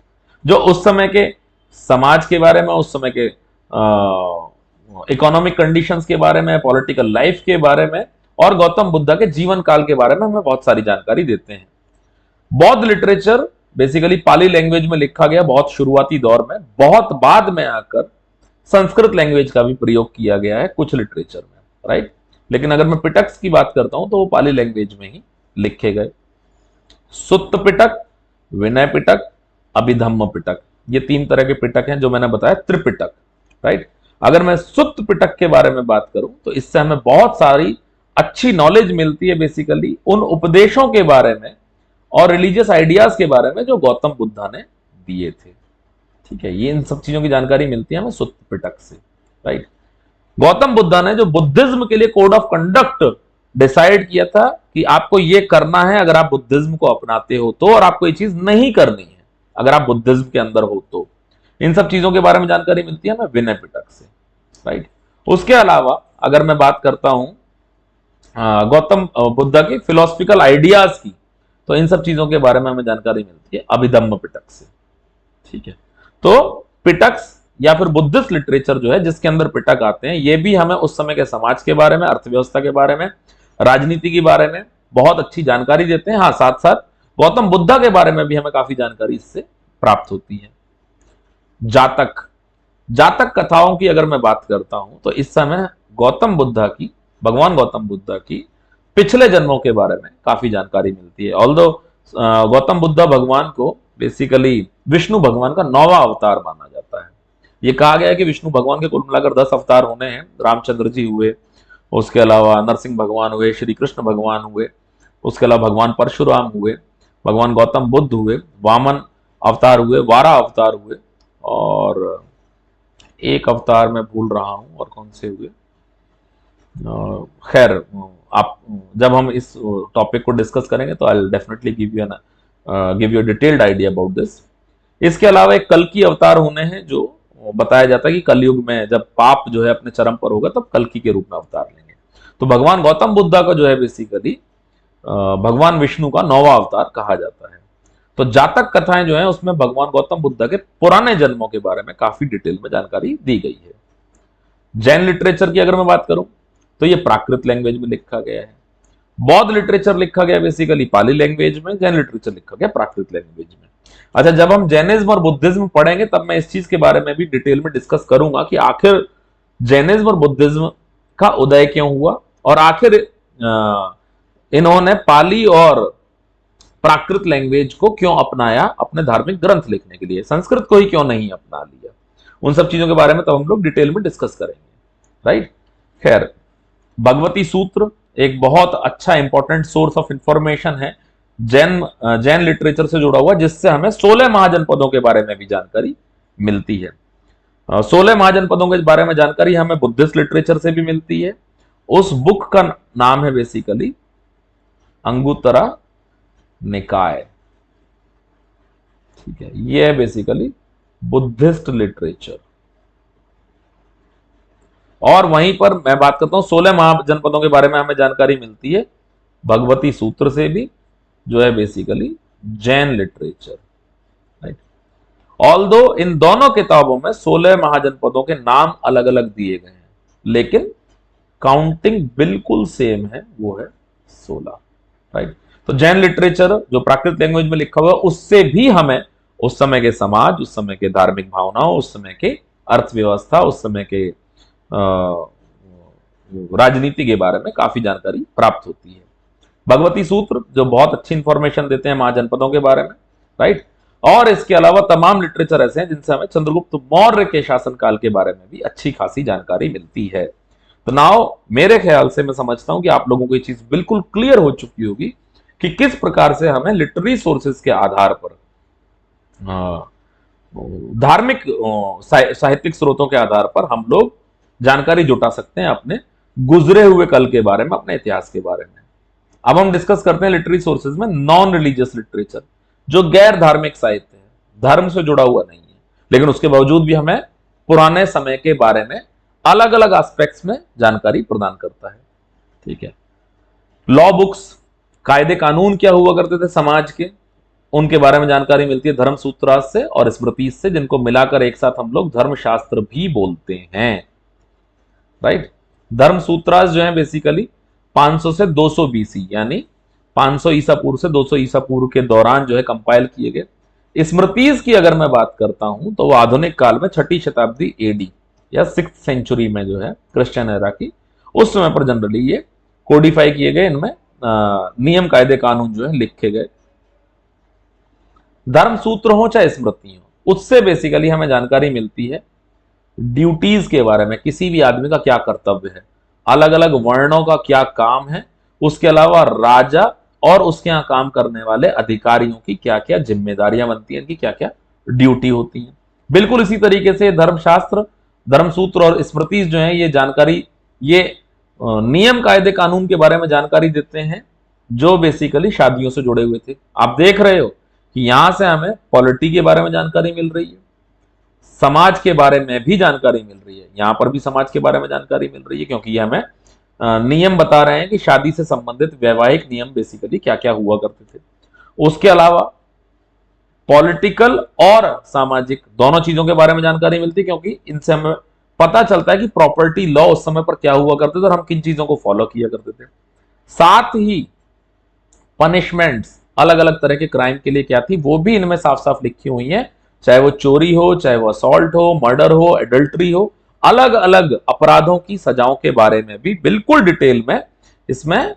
जो उस समय के समाज के बारे में, उस समय के इकोनॉमिक कंडीशंस के बारे में, पॉलिटिकल लाइफ के बारे में और गौतम बुद्ध के जीवन काल के बारे में हमें बहुत सारी जानकारी देते हैं। बौद्ध लिटरेचर बेसिकली पाली लैंग्वेज में लिखा गया बहुत शुरुआती दौर में, बहुत बाद में आकर संस्कृत लैंग्वेज का भी प्रयोग किया गया है कुछ लिटरेचर में। राइट, लेकिन अगर मैं पिटक्स की बात करता हूं तो वो पाली लैंग्वेज में ही लिखे गए। सुत्त पिटक, विनय पिटक, अभिधम्म पिटक, ये 3 तरह के पिटक हैं जो मैंने बताया त्रिपिटक। राइट, अगर मैं सुत्त पिटक के बारे में बात करूं तो इससे हमें बहुत सारी अच्छी नॉलेज मिलती है बेसिकली उन उपदेशों के बारे में और रिलीजियस आइडियाज के बारे में जो गौतम बुद्धा ने दिए थे। ठीक है, ये इन सब चीजों की जानकारी मिलती है हमें सुत्त पिटक से। राइट, गौतम बुद्धा ने जो बुद्धिज्म के लिए कोड ऑफ कंडक्ट डिसाइड किया था कि आपको ये करना है अगर आप बुद्धिज्म को अपनाते हो तो, और आपको ये चीज नहीं करनी है अगर आप बुद्धिज्म के अंदर हो तो, इन सब चीजों के बारे में जानकारी मिलती है हमें विनय पिटक से। राइट, उसके अलावा अगर मैं बात करता हूं गौतम बुद्धा की फिलोसफिकल आइडियाज की, तो इन सब चीजों के बारे में हमें जानकारी मिलती है अभिधम्म पिटक से। ठीक है, तो पिटक्स या फिर बुद्धिस्ट लिटरेचर जो है जिसके अंदर पिटक आते हैं, ये भी हमें उस समय के समाज के बारे में, अर्थव्यवस्था के बारे में, राजनीति के बारे में बहुत अच्छी जानकारी देते हैं। हाँ, साथ साथ गौतम बुद्धा के बारे में भी हमें काफी जानकारी इससे प्राप्त होती है। जातक, जातक कथाओं की अगर मैं बात करता हूं तो इस समय गौतम बुद्धा की, भगवान गौतम बुद्धा की पिछले जन्मों के बारे में काफी जानकारी मिलती है। ऑल्दो गौतम बुद्धा भगवान को बेसिकली विष्णु भगवान का 9वां अवतार माना जाता है। ये कहा गया है कि विष्णु भगवान के कुल मिलाकर 10 अवतार होने हैं। रामचंद्र जी हुए, उसके अलावा नरसिंह भगवान हुए, श्री कृष्ण भगवान हुए, उसके अलावा भगवान परशुराम हुए, भगवान गौतम बुद्ध हुए, वामन अवतार हुए, वारा अवतार हुए, और एक अवतार मैं भूल रहा हूं और कौन से हुए। खैर, आप जब हम इस टॉपिक को डिस्कस करेंगे तो I definitely give you detailed idea about this. इसके अलावा एक कल्कि अवतार होने हैं, जो बताया जाता है कि कलयुग में जब पाप जो है अपने चरम पर होगा तब कल्कि के रूप में अवतार लेंगे। तो भगवान गौतम बुद्धा का जो है बेसिकली भगवान विष्णु का 9वां अवतार कहा जाता है। तो जातक कथाएं जो है उसमें भगवान गौतम बुद्धा के पुराने जन्मों के बारे में काफी डिटेल में जानकारी दी गई है। जैन लिटरेचर की अगर मैं बात करूं तो ये प्राकृत लैंग्वेज में लिखा गया है। बौद्ध लिटरेचर लिखा गया बेसिकली पाली लैंग्वेज में, जैन लिटरेचर लिखा गया प्राकृत लैंग्वेज में। अच्छा, जब हम जैनिज्म और बुद्धिज्म पढ़ेंगे तब मैं इस चीज के बारे में भी डिटेल में डिस्कस करूंगा कि आखिर जैनिज्म और बुद्धिज्म का उदय क्यों हुआ, और आखिर इन्होंने पाली और प्राकृत लैंग्वेज को क्यों अपनाया अपने धार्मिक ग्रंथ लिखने के लिए, संस्कृत को ही क्यों नहीं अपना लिया। उन सब चीजों के बारे में तब हम लोग डिटेल में डिस्कस करेंगे, राइट। खैर, भगवती सूत्र एक बहुत अच्छा इंपॉर्टेंट सोर्स ऑफ इंफॉर्मेशन है जैन लिटरेचर से जुड़ा हुआ, जिससे हमें 16 महाजनपदों के बारे में भी जानकारी मिलती है। 16 महाजनपदों के बारे में जानकारी हमें बुद्धिस्ट लिटरेचर से भी मिलती है। उस बुक का नाम है बेसिकली अंगुत्तरा निकाय। ठीक है, ये है बेसिकली बुद्धिस्ट लिटरेचर। और वहीं पर मैं बात करता हूं 16 महाजनपदों के बारे में हमें जानकारी मिलती है भगवती सूत्र से भी, जो है basically Jain literature, right. Although इन दोनों किताबों में 16 महाजनपदों के नाम अलग अलग दिए गए हैं, लेकिन काउंटिंग बिल्कुल सेम है, वो है 16, राइट। तो जैन लिटरेचर जो प्राकृत लैंग्वेज में लिखा हुआ है उससे भी हमें उस समय के समाज, उस समय के धार्मिक भावनाओं, उस समय के अर्थव्यवस्था, उस समय के राजनीति के बारे में काफी जानकारी प्राप्त होती है। भगवती सूत्र जो बहुत अच्छी इंफॉर्मेशन देते हैं महाजनपदों के बारे में, राइट। और इसके अलावा तमाम लिटरेचर ऐसे हैं जिनसे हमें चंद्रगुप्त मौर्य के शासनकाल के बारे में भी अच्छी खासी जानकारी मिलती है। तो नाउ मेरे ख्याल से मैं समझता हूं कि आप लोगों को ये चीज बिल्कुल क्लियर हो चुकी होगी कि किस प्रकार से हमें लिटरेरी सोर्सेज के आधार पर, धार्मिक साहित्यिक स्रोतों के आधार पर हम लोग जानकारी जुटा सकते हैं अपने गुजरे हुए कल के बारे में, अपने इतिहास के बारे में। अब हम डिस्कस करते हैं लिटरेरी सोर्सेज में नॉन रिलीजियस लिटरेचर, जो गैर धार्मिक साहित्य है, धर्म से जुड़ा हुआ नहीं है, लेकिन उसके बावजूद भी हमें पुराने समय के बारे में अलग अलग एस्पेक्ट्स में जानकारी प्रदान करता है। ठीक है, लॉ बुक्स, कायदे कानून क्या हुआ करते थे समाज के, उनके बारे में जानकारी मिलती है धर्मसूत्रास से और स्मृति से, जिनको मिलाकर एक साथ हम लोग धर्मशास्त्र भी बोलते हैं, राइट। धर्मसूत्रास जो है बेसिकली 500 से 200 बीसी, यानी 500 ईसा पूर्व से 200 ईसा पूर्व के दौरान जो है कंपाइल किए गए। स्मृतिज की अगर मैं बात करता हूं तो वो आधुनिक काल में 6ठी शताब्दी एडी या 6th सेंचुरी में जो है क्रिश्चियन एरा की, उस समय पर जनरली ये कोडिफाई किए गए, इनमें नियम कायदे कानून जो है लिखे गए। धर्म सूत्र हो चाहे स्मृति हो, उससे बेसिकली हमें जानकारी मिलती है ड्यूटीज के बारे में, किसी भी आदमी का क्या कर्तव्य है, अलग अलग वर्णों का क्या काम है, उसके अलावा राजा और उसके यहां काम करने वाले अधिकारियों की क्या क्या जिम्मेदारियां बनती हैं, इनकी क्या क्या ड्यूटी होती है। बिल्कुल इसी तरीके से धर्मशास्त्र, धर्मसूत्र और स्मृति जो है ये जानकारी, ये नियम कायदे कानून के बारे में जानकारी देते हैं जो बेसिकली शादियों से जुड़े हुए थे। आप देख रहे हो कि यहां से हमें पॉलिटी के बारे में जानकारी मिल रही है, समाज के बारे में भी जानकारी मिल रही है, यहां पर भी समाज के बारे में जानकारी मिल रही है, क्योंकि ये हमें नियम बता रहे हैं कि शादी से संबंधित वैवाहिक नियम बेसिकली क्या क्या हुआ करते थे। उसके अलावा पॉलिटिकल और सामाजिक दोनों चीजों के बारे में जानकारी मिलती है, क्योंकि इनसे हमें पता चलता है कि प्रॉपर्टी लॉ उस समय पर क्या हुआ करते थे और हम किन चीजों को फॉलो किया करते थे। साथ ही पनिशमेंट्स अलग अलग तरह के क्राइम के लिए क्या थी वो भी इनमें साफ साफ लिखी हुई है, चाहे वो चोरी हो, चाहे वो असॉल्ट हो, मर्डर हो, एडल्ट्री हो, अलग अलग अपराधों की सजाओं के बारे में भी बिल्कुल डिटेल में इसमें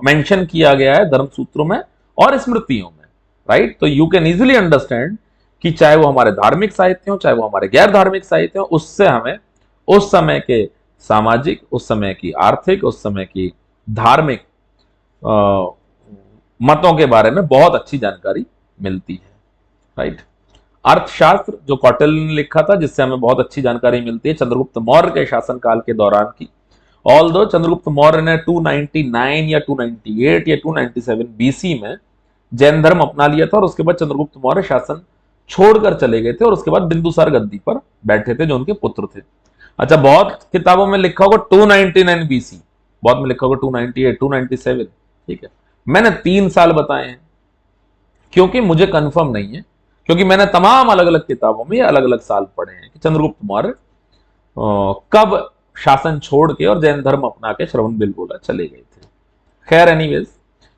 मेंशन किया गया है धर्म सूत्रों में और स्मृतियों में। राइट, तो यू कैन इजिली अंडरस्टैंड कि चाहे वो हमारे धार्मिक साहित्य हो, चाहे वो हमारे गैर धार्मिक साहित्य हो, उससे हमें उस समय के सामाजिक, उस समय की आर्थिक, उस समय की धार्मिक मतों के बारे में बहुत अच्छी जानकारी मिलती है। राइट, अर्थशास्त्र जो कौटिल्य ने लिखा था, जिससे हमें बहुत अच्छी जानकारी मिलती है चंद्रगुप्त मौर्य के शासनकाल के दौरान की। ऑल्दो चंद्रगुप्त मौर्य ने 299 या 298 या 297 बीसी में जैन धर्म अपना लिया था और उसके बाद चंद्रगुप्त मौर्य शासन छोड़कर चले गए थे और उसके बाद बिंदुसार गद्दी पर बैठे थे जो उनके पुत्र थे। अच्छा, बहुत किताबों में लिखा होगा 299 बीसी, बहुत में लिखा होगा 298, 297। ठीक है, मैंने 3 साल बताए हैं क्योंकि मुझे कंफर्म नहीं है, क्योंकि मैंने तमाम अलग अलग किताबों में अलग अलग साल पढ़े हैं कि चंद्रगुप्त मौर्य कब शासन छोड़ के और जैन धर्म अपना के श्रवणबेलगोला चले गए थे। खैर एनीवेज,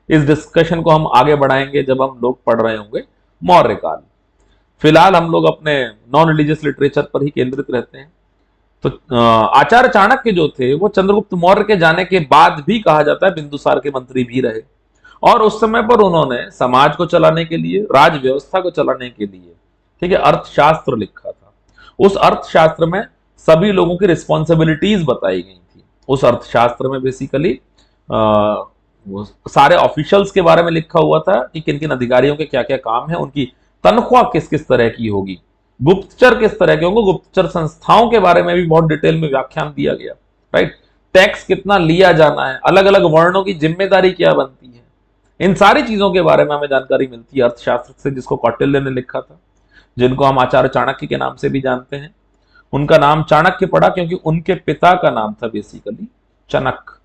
इस डिस्कशन को हम आगे बढ़ाएंगे जब हम लोग पढ़ रहे होंगे मौर्य काल। फिलहाल हम लोग अपने नॉन रिलीजियस लिटरेचर पर ही केंद्रित रहते हैं। तो आचार्य चाणक्य जो थे वो चंद्रगुप्त मौर्य के जाने के बाद भी कहा जाता है बिंदुसार के मंत्री भी रहे और उस समय पर उन्होंने समाज को चलाने के लिए, राज व्यवस्था को चलाने के लिए, ठीक है, अर्थशास्त्र लिखा था। उस अर्थशास्त्र में सभी लोगों की रिस्पॉन्सिबिलिटीज बताई गई थी। उस अर्थशास्त्र में बेसिकली सारे ऑफिशियल्स के बारे में लिखा हुआ था कि किन किन अधिकारियों के क्या क्या काम है, उनकी तनख्वाह किस किस तरह की होगी, गुप्तचर किस तरह के होंगे, गुप्तचर संस्थाओं के बारे में भी बहुत डिटेल में व्याख्यान दिया गया। राइट, टैक्स कितना लिया जाना है, अलग अलग वर्णों की जिम्मेदारी क्या बनती है, इन सारी चीजों के बारे में हमें जानकारी मिलती है अर्थशास्त्र से, जिसको कौटिल्य ने लिखा था, जिनको हम आचार्य चाणक्य के नाम से भी जानते हैं। उनका नाम चाणक्य पड़ा क्योंकि उनके पिता का नाम था बेसिकली चनक,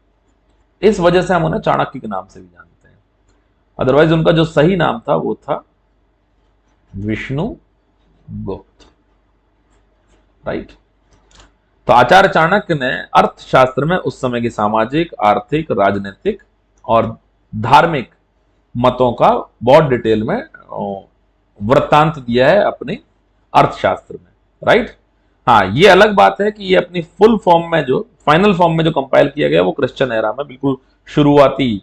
इस वजह से हम उन्हें चाणक्य के नाम से भी जानते हैं। अदरवाइज उनका जो सही नाम था वो था विष्णु गुप्त। राइट, तो आचार्य चाणक्य ने अर्थशास्त्र में उस समय की सामाजिक, आर्थिक, राजनीतिक और धार्मिक मतों का बहुत डिटेल में वृत्तांत दिया है अपने अर्थशास्त्र में। राइट, हाँ, ये अलग बात है कि ये अपनी फुल फॉर्म में, जो फाइनल फॉर्म में जो कंपाइल किया गया वो क्रिश्चियन एरा में बिल्कुल शुरुआती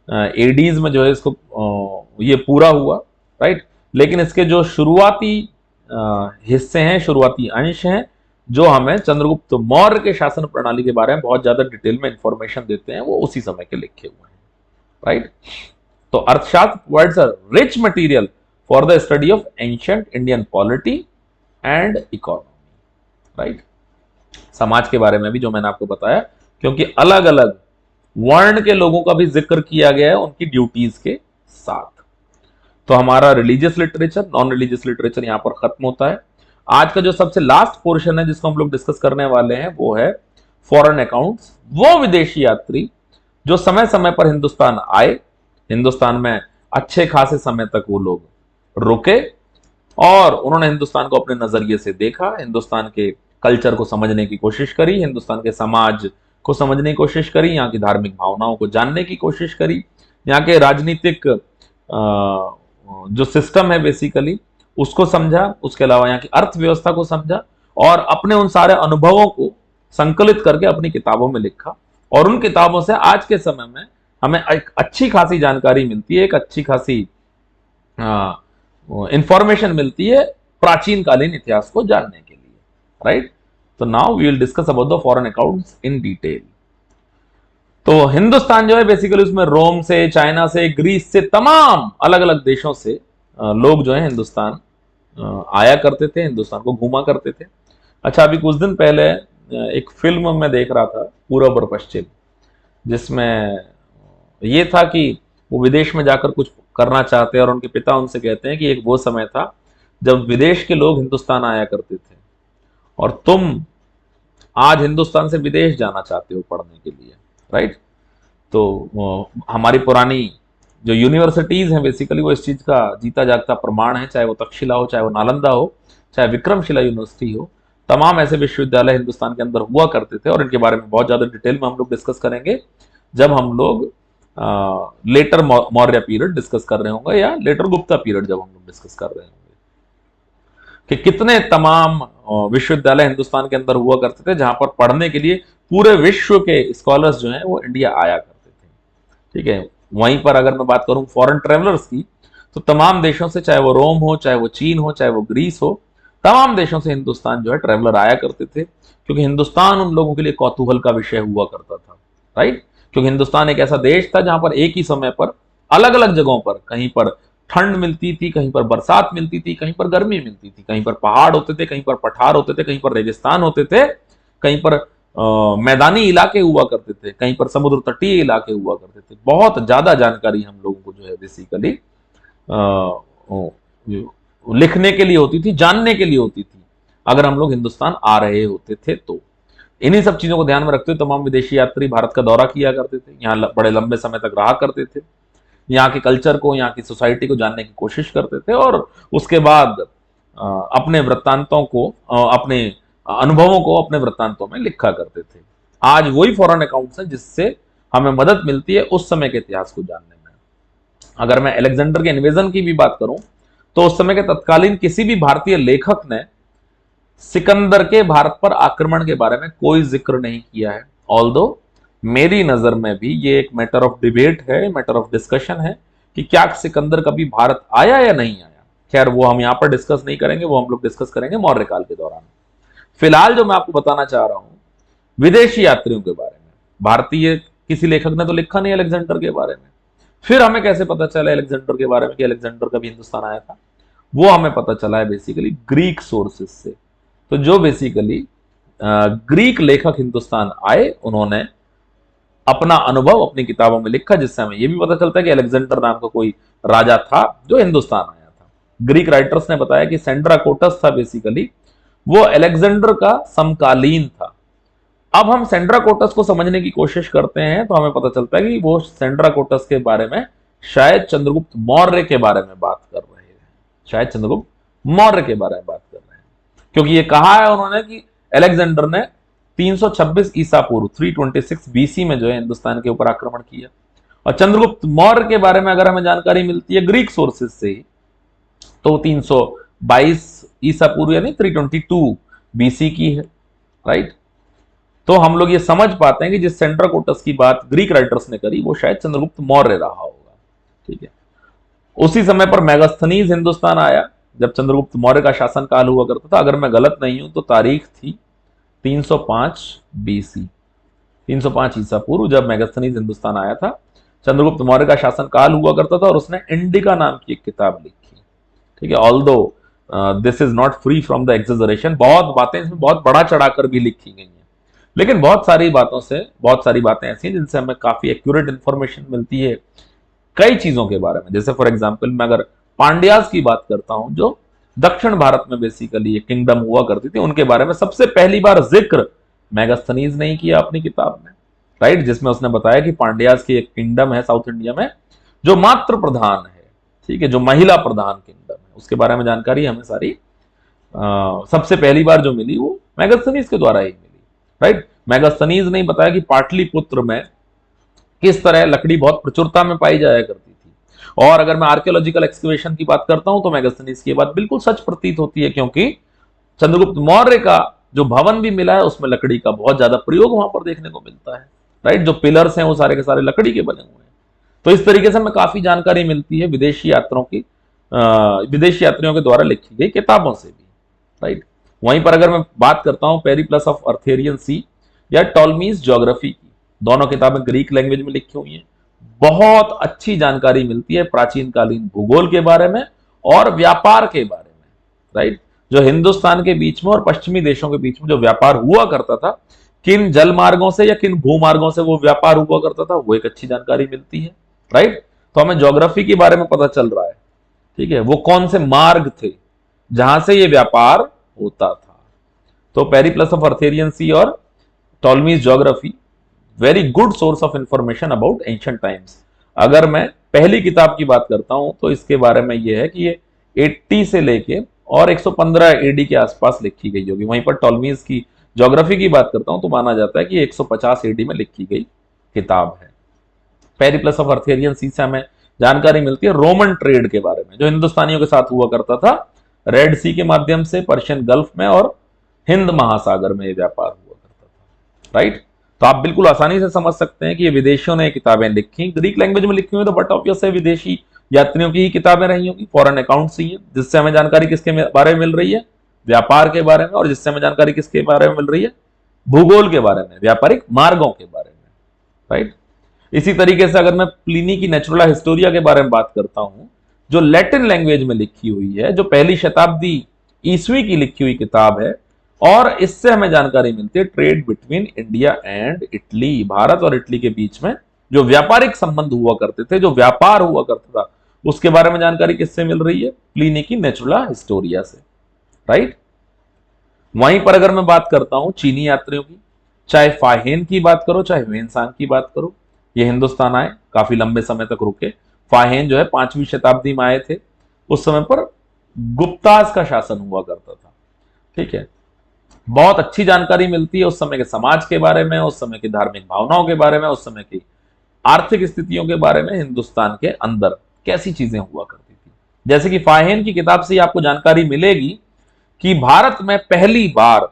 एडीज में जो है इसको ये पूरा हुआ। राइट, लेकिन इसके जो शुरुआती हिस्से हैं, शुरुआती अंश हैं, जो हमें चंद्रगुप्त मौर्य के शासन प्रणाली के बारे में बहुत ज्यादा डिटेल में इंफॉर्मेशन देते हैं, वो उसी समय के लिखे हुए हैं। राइट, तो अर्थशास्त्र provides a rich material for the study of ancient Indian polity and economy. Right, समाज के बारे में भी जो मैंने आपको बताया, क्योंकि अलग अलग वर्ण के लोगों का भी जिक्र किया गया है उनकी ड्यूटीज के साथ। तो हमारा religious literature, non religious literature यहां पर खत्म होता है। आज का जो सबसे लास्ट पोर्शन है जिसको हम लोग डिस्कस करने वाले हैं वो है फॉरेन अकाउंट्स। वो विदेशी यात्री जो समय समय पर हिंदुस्तान आए, हिंदुस्तान में अच्छे खासे समय तक वो लोग रुके और उन्होंने हिंदुस्तान को अपने नजरिए से देखा, हिंदुस्तान के कल्चर को समझने की कोशिश करी, हिंदुस्तान के समाज को समझने की कोशिश करी, यहाँ की धार्मिक भावनाओं को जानने की कोशिश करी, यहाँ के राजनीतिक जो सिस्टम है बेसिकली उसको समझा, उसके अलावा यहाँ की अर्थव्यवस्था को समझा और अपने उन सारे अनुभवों को संकलित करके अपनी किताबों में लिखा। और उन किताबों से आज के समय में हमें एक अच्छी खासी जानकारी मिलती है, एक अच्छी खासी इंफॉर्मेशन मिलती है प्राचीन कालीन इतिहास को जानने के लिए। राइट, तो now we will discuss about the foreign accounts in detail. तो हिंदुस्तान जो है बेसिकली उसमें रोम से, चाइना से, ग्रीस से, तमाम अलग अलग देशों से लोग जो है हिंदुस्तान आया करते थे, हिंदुस्तान को घूमा करते थे। अच्छा, अभी कुछ दिन पहले एक फिल्म में देख रहा था पूरब और पश्चिम, जिसमें ये था कि वो विदेश में जाकर कुछ करना चाहते हैं और उनके पिता उनसे कहते हैं कि एक वो समय था जब विदेश के लोग हिंदुस्तान आया करते थे और तुम आज हिंदुस्तान से विदेश जाना चाहते हो पढ़ने के लिए। राइट, तो हमारी पुरानी जो यूनिवर्सिटीज हैं बेसिकली वो इस चीज का जीता जागता प्रमाण है, चाहे वो तक्षशिला हो, चाहे वो नालंदा हो, चाहे विक्रमशिला यूनिवर्सिटी हो। तमाम ऐसे विश्वविद्यालय हिंदुस्तान के अंदर हुआ करते थे और इनके बारे में बहुत ज्यादा डिटेल में हम लोग डिस्कस करेंगे जब हम लोग लेटर मौर्य पीरियड डिस्कस कर रहे होंगे या लेटर गुप्ता पीरियड जब हम लोग डिस्कस कर रहे होंगे कि कितने तमाम विश्वविद्यालय हिंदुस्तान के अंदर हुआ करते थे जहां पर पढ़ने के लिए पूरे विश्व के स्कॉलर्स जो हैं वो इंडिया आया करते थे। ठीक है, वहीं पर अगर मैं बात करूं फॉरेन ट्रेवलर्स की, तो तमाम देशों से, चाहे वो रोम हो, चाहे वो चीन हो, चाहे वो ग्रीस हो, तमाम देशों से हिंदुस्तान जो है ट्रेवलर आया करते थे, क्योंकि हिंदुस्तान उन लोगों के लिए कौतूहल का विषय हुआ करता था। राइट, क्योंकि हिंदुस्तान एक ऐसा देश था जहां पर एक ही समय पर अलग अलग जगहों पर, कहीं पर ठंड मिलती थी, कहीं पर बरसात मिलती थी, कहीं पर गर्मी मिलती थी, कहीं पर पहाड़ होते थे, कहीं पर पठार होते थे, कहीं पर रेगिस्तान होते थे, कहीं पर मैदानी इलाके हुआ करते थे, कहीं पर समुद्र तटीय इलाके हुआ करते थे। बहुत ज्यादा जानकारी हम लोगों को जो है बेसिकली लिखने के लिए होती थी, जानने के लिए होती थी, अगर हम लोग हिंदुस्तान आ रहे होते थे तो। इन्हीं सब चीजों को ध्यान में रखते हुए तमाम विदेशी यात्री भारत का दौरा किया करते थे, यहाँ बड़े लंबे समय तक रहा करते थे, यहाँ के कल्चर को, यहाँ की सोसाइटी को जानने की कोशिश करते थे और उसके बाद अपने वृत्तांतों को, अपने अनुभवों को अपने वृत्तांतों में लिखा करते थे। आज वही फॉरेन अकाउंट्स हैं जिससे हमें मदद मिलती है उस समय के इतिहास को जानने में। अगर मैं अलेक्जेंडर के इन्वेजन की भी बात करूं तो उस समय के तत्कालीन किसी भी भारतीय लेखक ने सिकंदर के भारत पर आक्रमण के बारे में कोई जिक्र नहीं किया है। ऑल्दो मेरी नजर में भी ये एक मैटर ऑफ डिबेट है, मैटर ऑफ डिस्कशन है कि क्या सिकंदर कभी भारत आया या नहीं आया। खैर वो हम यहां पर डिस्कस नहीं करेंगे, वो हम लोग डिस्कस करेंगे मौर्य काल के दौरान। फिलहाल जो मैं आपको बताना चाह रहा हूं विदेशी यात्रियों के बारे में, भारतीय किसी लेखक ने तो लिखा नहीं अलेक्जेंडर के बारे में। फिर हमें कैसे पता चला अलेक्जेंडर के बारे में कि अलेक्जेंडर कभी हिंदुस्तान आया था? वो हमें पता चला है बेसिकली ग्रीक सोर्सेस से। तो जो बेसिकली ग्रीक लेखक हिंदुस्तान आए, उन्होंने अपना अनुभव अपनी किताबों में लिखा, जिससे हमें यह भी पता चलता है कि अलेक्जेंडर नाम का कोई राजा था जो हिंदुस्तान आया था। ग्रीक राइटर्स ने बताया कि सेंड्राकोटस था बेसिकली, वो अलेक्जेंडर का समकालीन था। अब हम सेंड्राकोटस को समझने की कोशिश करते हैं तो हमें पता चलता है कि वो सेंड्राकोटस के बारे में शायद चंद्रगुप्त मौर्य के बारे में बात कर रहे हैं, शायद चंद्रगुप्त मौर्य के बारे में बात कर रहे हैं, क्योंकि ये कहा है उन्होंने कि अलेक्जेंडर ने 326 ईसा पूर्व 326 बीसी में जो है हिंदुस्तान के ऊपर आक्रमण किया। और चंद्रगुप्त मौर्य के बारे में अगर हमें जानकारी मिलती है ग्रीक सोर्सेस से ही, तो 322 ईसा पूर्व यानी 322 बीसी की है। राइट, तो हम लोग ये समझ पाते हैं कि जिस सेंड्राकोटस की बात ग्रीक राइटर्स ने करी वो शायद चंद्रगुप्त मौर्य रहा होगा। ठीक है, उसी समय पर मेगास्थनीज हिंदुस्तान आया जब चंद्रगुप्त मौर्य का शासनकाल हुआ करता था। अगर मैं गलत नहीं हूं तो तारीख थी 305 बीसी, 305 ईसा पूर्व, जब मेगास्थनीज हिंदुस्तान आया था। चंद्रगुप्त मौर्य का शासनकाल हुआ करता था और उसने इंडिका नाम की एक किताब लिखी। ठीक है, although this is not free from the exaggeration, बहुत बातें इसमें बहुत बढ़ा चढ़ाकर भी लिखी गई हैं, लेकिन बहुत सारी बातें ऐसी हैं जिनसे हमें काफी एक्यूरेट इंफॉर्मेशन मिलती है कई चीजों के बारे में। जैसे फॉर एग्जांपल मैं अगर पांड्यास की बात करता हूं, जो दक्षिण भारत में बेसिकली एक किंगडम हुआ करती थी, उनके बारे में सबसे पहली बार जिक्र मेगास्थनीज ने किया अपनी किताब में। राइट, जिसमें उसने बताया कि पांड्यास की एक किंगडम है साउथ इंडिया में जो मात्र प्रधान है, ठीक है, जो महिला प्रधान किंगडम है, उसके बारे में जानकारी हमें सारी सबसे पहली बार जो मिली वो मेगास्थनीज के द्वारा ही मिली। राइट, मेगास्थनीज ने बताया कि पाटलिपुत्र में किस तरह लकड़ी बहुत प्रचुरता में पाई जाया करती थी। और अगर मैं आर्कियोलॉजिकल एक्सकवेशन की बात करता हूं तो मेगास्थनीज की बात बिल्कुल सच प्रतीत होती है, क्योंकि चंद्रगुप्त मौर्य का जो भवन भी मिला है उसमें लकड़ी का बहुत ज्यादा प्रयोग वहां पर देखने को मिलता है। राइट, जो पिलर्स हैं वो सारे के सारे लकड़ी के बने हुए हैं। तो इस तरीके से हमें काफी जानकारी मिलती है विदेशी यात्रियों के द्वारा लिखी गई किताबों से भी। राइट, वहीं पर अगर मैं बात करता हूं पेरिप्लस ऑफ अर्थेरियन सी या टॉलमीज ज्योग्राफी की, दोनों किताबें ग्रीक लैंग्वेज में लिखी हुई हैं। बहुत अच्छी जानकारी मिलती है प्राचीन कालीन भूगोल के बारे में और व्यापार के बारे में। राइट, जो हिंदुस्तान के बीच में और पश्चिमी देशों के बीच में जो व्यापार हुआ करता था, किन जल मार्गों से या किन भूमार्गों से वो व्यापार हुआ करता था, वो एक अच्छी जानकारी मिलती है। राइट, तो हमें ज्योग्राफी के बारे में पता चल रहा है। ठीक है, वो कौन से मार्ग थे जहां से ये व्यापार होता था। तो पेरिप्लस ऑफ अर्थेरियन सी और Ptolemy's geography very good source of information about ancient times. अगर मैं पहली किताब की बात करता हूं तो इसके बारे में यह है कि ये 80 से लेके और 115 एडी के आसपास लिखी गई होगी। वहीं पर टॉलमीज की ज्योग्राफी की बात करता हूं तो माना जाता है कि 150 एडी में लिखी गई किताब है। पेरिप्लस ऑफ अर्थेरियन सी से हमें जानकारी मिलती है रामन ट्रेड के बारे में, जो हिंदुस्तानियों के साथ हुआ करता था रेड सी के माध्यम से, पर्शियन गल्फ में और हिंद महासागर में व्यापार हुआ करता था। राइट, तो आप बिल्कुल आसानी से समझ सकते हैं कि ये विदेशियों ने किताबें लिखी, ग्रीक लैंग्वेज में लिखी हुई, तो बट ऑब्वियस है विदेशी यात्रियों की ही किताबें रही होंगी, फॉरेन अकाउंट्स ही है, जिससे हमें जानकारी किसके बारे में मिल रही है, व्यापार के बारे में, और जिससे हमें जानकारी किसके बारे में मिल रही है, भूगोल के बारे में, व्यापारिक मार्गों के बारे में। राइट, इसी तरीके से अगर मैं प्लिनी की नेचुरला हिस्टोरिया के बारे में बात करता हूं, जो लैटिन लैंग्वेज में लिखी हुई है, जो पहली शताब्दी ईस्वी की लिखी हुई किताब है, और इससे हमें जानकारी मिलती है trade between India and Italy, Bharat और इटली के बीच में जो व्यापारिक संबंध हुआ करते थे, जो व्यापार हुआ करता था, उसके बारे में जानकारी किससे मिल रही है, प्लिनी की नेचुरला हिस्टोरिया से। राइट, वहीं पर अगर मैं बात करता हूं चीनी यात्रियों की, चाहे फाहेन की बात करो चाहे ह्वेनसांग की बात करो, ये हिंदुस्तान आए, काफी लंबे समय तक रुके। फाहेन जो है 5वीं शताब्दी में आए थे, उस समय पर गुप्ताज का शासन हुआ करता था। ठीक है, बहुत अच्छी जानकारी मिलती है उस समय के समाज के बारे में, उस समय की धार्मिक भावनाओं के बारे में, उस समय की आर्थिक स्थितियों के बारे में, हिंदुस्तान के अंदर कैसी चीजें हुआ करती थी। जैसे कि फाहेन की किताब से आपको जानकारी मिलेगी कि भारत में पहली बार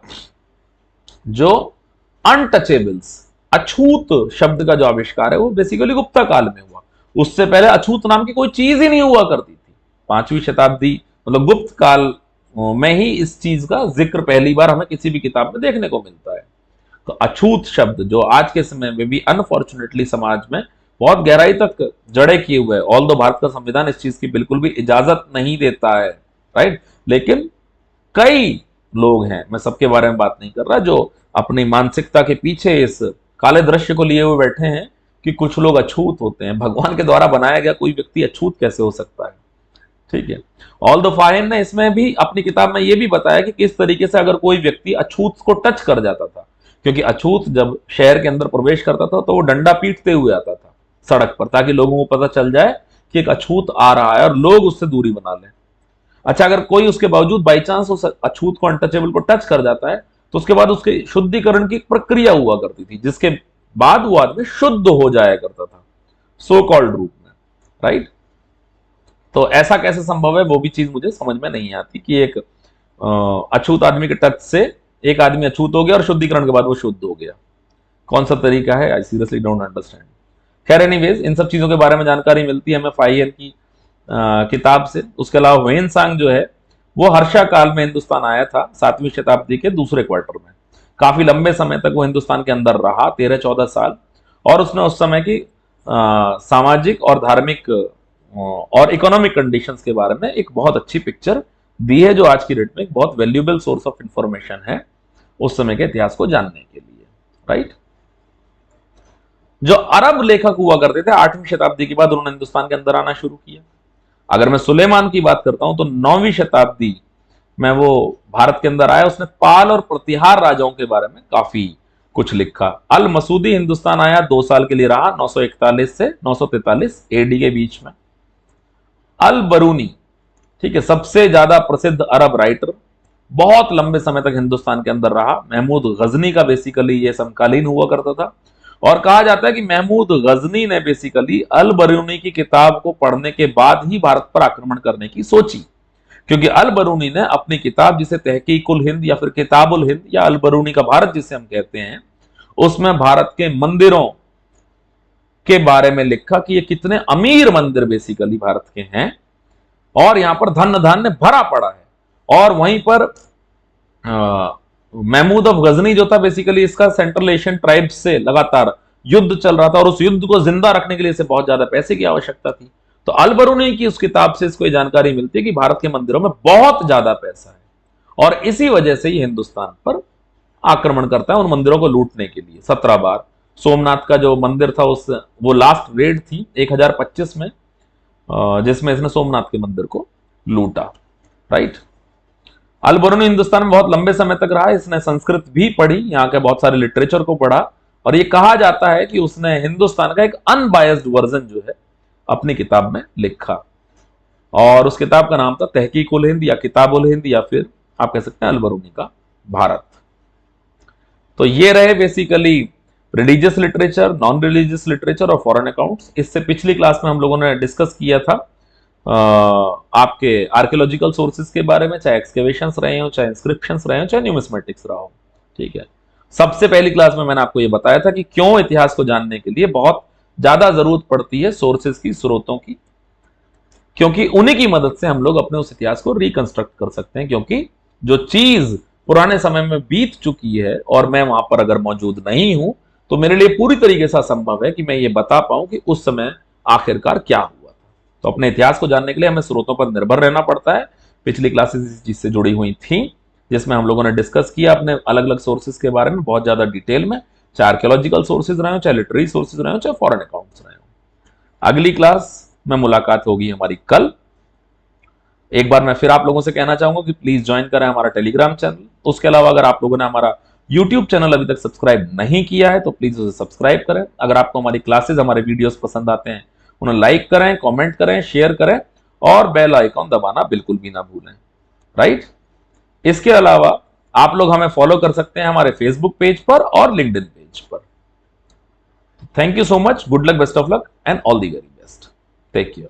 जो अनटचेबल्स, अछूत शब्द का जो आविष्कार है वो बेसिकली गुप्ता काल में हुआ। उससे पहले अछूत नाम की कोई चीज ही नहीं हुआ करती थी। 5वीं शताब्दी मतलब गुप्त काल में ही इस चीज का जिक्र पहली बार हमें किसी भी किताब में देखने को मिलता है। तो अछूत शब्द जो आज के समय में भी अनफॉर्चुनेटली समाज में बहुत गहराई तक जड़े किए हुए है, ऑल्दो भारत का संविधान इस चीज की बिल्कुल भी इजाजत नहीं देता है। राइट, लेकिन कई लोग हैं, मैं सबके बारे में बात नहीं कर रहा, जो अपनी मानसिकता के पीछे इस काले दृश्य को लिए हुए बैठे हैं कि कुछ लोग अछूत होते हैं। भगवान के द्वारा बनाया गया कोई व्यक्ति अछूत कैसे हो सकता है। ठीक है, ऑल्दो फाहेन ने इसमें भी अपनी किताब में यह भी बताया कि किस तरीके से अगर कोई व्यक्ति अछूत को टच कर जाता था, क्योंकि अछूत जब शहर के अंदर प्रवेश करता था तो वो डंडा पीटते हुए आता था सड़क पर, ताकि लोगों को पता चल जाए कि एक अछूत आ रहा है और लोग उससे दूरी बना लें। अच्छा, अगर कोई उसके बावजूद बाई चांस उस अछूत को, अनटचेबल को टच कर जाता है, तो उसके बाद उसके शुद्धिकरण की प्रक्रिया हुआ करती थी, जिसके बाद वो आदमी शुद्ध हो जाया करता था सो कॉल्ड रूप में। राइट, तो ऐसा कैसे संभव है वो भी चीज मुझे समझ में नहीं आती कि एक अछूत आदमी के टच से एक आदमी अछूत हो गया और शुद्धिकरण के बाद वो शुद्ध हो गया। कौन सा तरीका है, आई सीरियसली डोंट अंडरस्टैंड। खैर एनीवेज, इन सब चीजों के बारे में जानकारी मिलती है हमें फाहियन की किताब से। उसके अलावा ह्वेनसांग जो है वो हर्षा काल में हिंदुस्तान आया था 7वीं शताब्दी के दूसरे क्वार्टर में। काफी लंबे समय तक वो हिंदुस्तान के अंदर रहा, 13-14 साल, और उसने उस समय की सामाजिक और धार्मिक और इकोनॉमिक कंडीशंस के बारे में एक बहुत अच्छी पिक्चर दी है, जो आज की डेट में एक बहुत वैल्यूएबल सोर्स ऑफ इंफॉर्मेशन है उस समय के इतिहास को जानने के लिए। राइट, जो अरब लेखक हुआ करते थे 8वीं शताब्दी के बाद उन्होंने हिंदुस्तान के अंदर आना शुरू किया। अगर मैं सुलेमान की बात करता हूं तो 9वीं शताब्दी में वो भारत के अंदर आया। उसने पाल और प्रतिहार राजाओं के बारे में काफी कुछ लिखा। अल मसूदी हिंदुस्तान आया, 2 साल के लिए रहा, 941 से 943 एडी के बीच में। अल बरूनी, ठीक है, सबसे ज्यादा प्रसिद्ध अरब राइटर, बहुत लंबे समय तक हिंदुस्तान के अंदर रहा। महमूद गजनी का बेसिकली ये समकालीन हुआ करता था, और कहा जाता है कि महमूद गजनी ने बेसिकली अल बरूनी की किताब को पढ़ने के बाद ही भारत पर आक्रमण करने की सोची, क्योंकि अल बरूनी ने अपनी किताब जिसे तहकीकुल हिंद या फिर किताबुल हिंद या अल बरूनी का भारत जिसे हम कहते हैं, उसमें भारत के मंदिरों के बारे में लिखा कि ये कितने अमीर मंदिर बेसिकली भारत के हैं, और यहां पर धन धान्य भरा पड़ा है। और वहीं पर महमूद ऑफ गजनी जो था बेसिकली इसका सेंट्रल एशियन ट्राइब्स से लगातार युद्ध चल रहा था, और उस युद्ध को जिंदा रखने के लिए इसे बहुत ज्यादा पैसे की आवश्यकता थी। तो अल बरूनी की उस किताब से इसको जानकारी मिलती है कि भारत के मंदिरों में बहुत ज्यादा पैसा है, और इसी वजह से ये हिंदुस्तान पर आक्रमण करता है उन मंदिरों को लूटने के लिए 17 बार। सोमनाथ का जो मंदिर था वो लास्ट रेड थी 1025 में, जिसमें इसने सोमनाथ के मंदिर को लूटा। राइट, अल बरूनी हिंदुस्तान में बहुत लंबे समय तक रहा। इसने संस्कृत भी पढ़ी, यहाँ के बहुत सारे लिटरेचर को पढ़ा, और ये कहा जाता है कि उसने हिंदुस्तान का एक अनबायस्ड वर्जन जो है अपनी किताब में लिखा, और उस किताब का नाम था तहकीक उल हिंद या किताब उल हिंद, या फिर आप कह सकते हैं अलबरूनी का भारत। तो ये रहे basically religious literature, non religious literature और फॉरेन अकाउंट्स। इससे पिछली क्लास में हम लोगों ने डिस्कस किया था आपके आर्कियोलॉजिकल सोर्सेज के बारे में, चाहे एक्सकेवेशंस रहे हो, चाहे इंस्क्रिप्शंस रहे हो, चाहे न्यूमिस्मेटिक्स रहा हो। ठीक है, सबसे पहली क्लास में मैंने आपको यह बताया था कि क्यों इतिहास को जानने के लिए बहुत ज्यादा जरूरत पड़ती है सोर्सेज की, स्रोतों की, क्योंकि उन्हीं की मदद से हम लोग अपने उस इतिहास को रिकंस्ट्रक्ट कर सकते हैं। क्योंकि जो चीज पुराने समय में बीत चुकी है और मैं वहां पर अगर मौजूद नहीं हूं, तो मेरे लिए पूरी तरीके से असंभव है कि मैं ये बता पाऊं कि उस समय आखिरकार क्या हुआ था। तो अपने इतिहास को जानने के लिए हमें स्रोतों पर निर्भर रहना पड़ता है। पिछली क्लासेस इस चीज से जुड़ी हुई थी, जिसमें हम लोगों ने डिस्कस किया अपने अलग अलग सोर्सेज के बारे में बहुत ज्यादा डिटेल में, चाहे आर्कियोलॉजिकल सोर्सेज रहे हो, चाहे लिटरेरी सोर्सेज रहे हो, चाहे फॉरेन अकाउंट्स रहे हो। अगली क्लास में मुलाकात होगी हमारी कल। एक बार मैं फिर आप लोगों से कहना चाहूंगा कि प्लीज ज्वाइन करें हमारा टेलीग्राम चैनल। उसके अलावा अगर आप लोगों ने हमारा यूट्यूब चैनल अभी तक सब्सक्राइब नहीं किया है तो प्लीज उसे सब्सक्राइब करें। अगर आपको हमारी क्लासेस, हमारे वीडियोस पसंद आते हैं, उन्हें लाइक करें, कमेंट करें, शेयर करें और बेल आइकॉन दबाना बिल्कुल भी ना भूलें। राइट, इसके अलावा आप लोग हमें फॉलो कर सकते हैं हमारे फेसबुक पेज पर और लिंक्डइन पेज पर। Thank you so much, good luck, best of luck and all the very best, take care.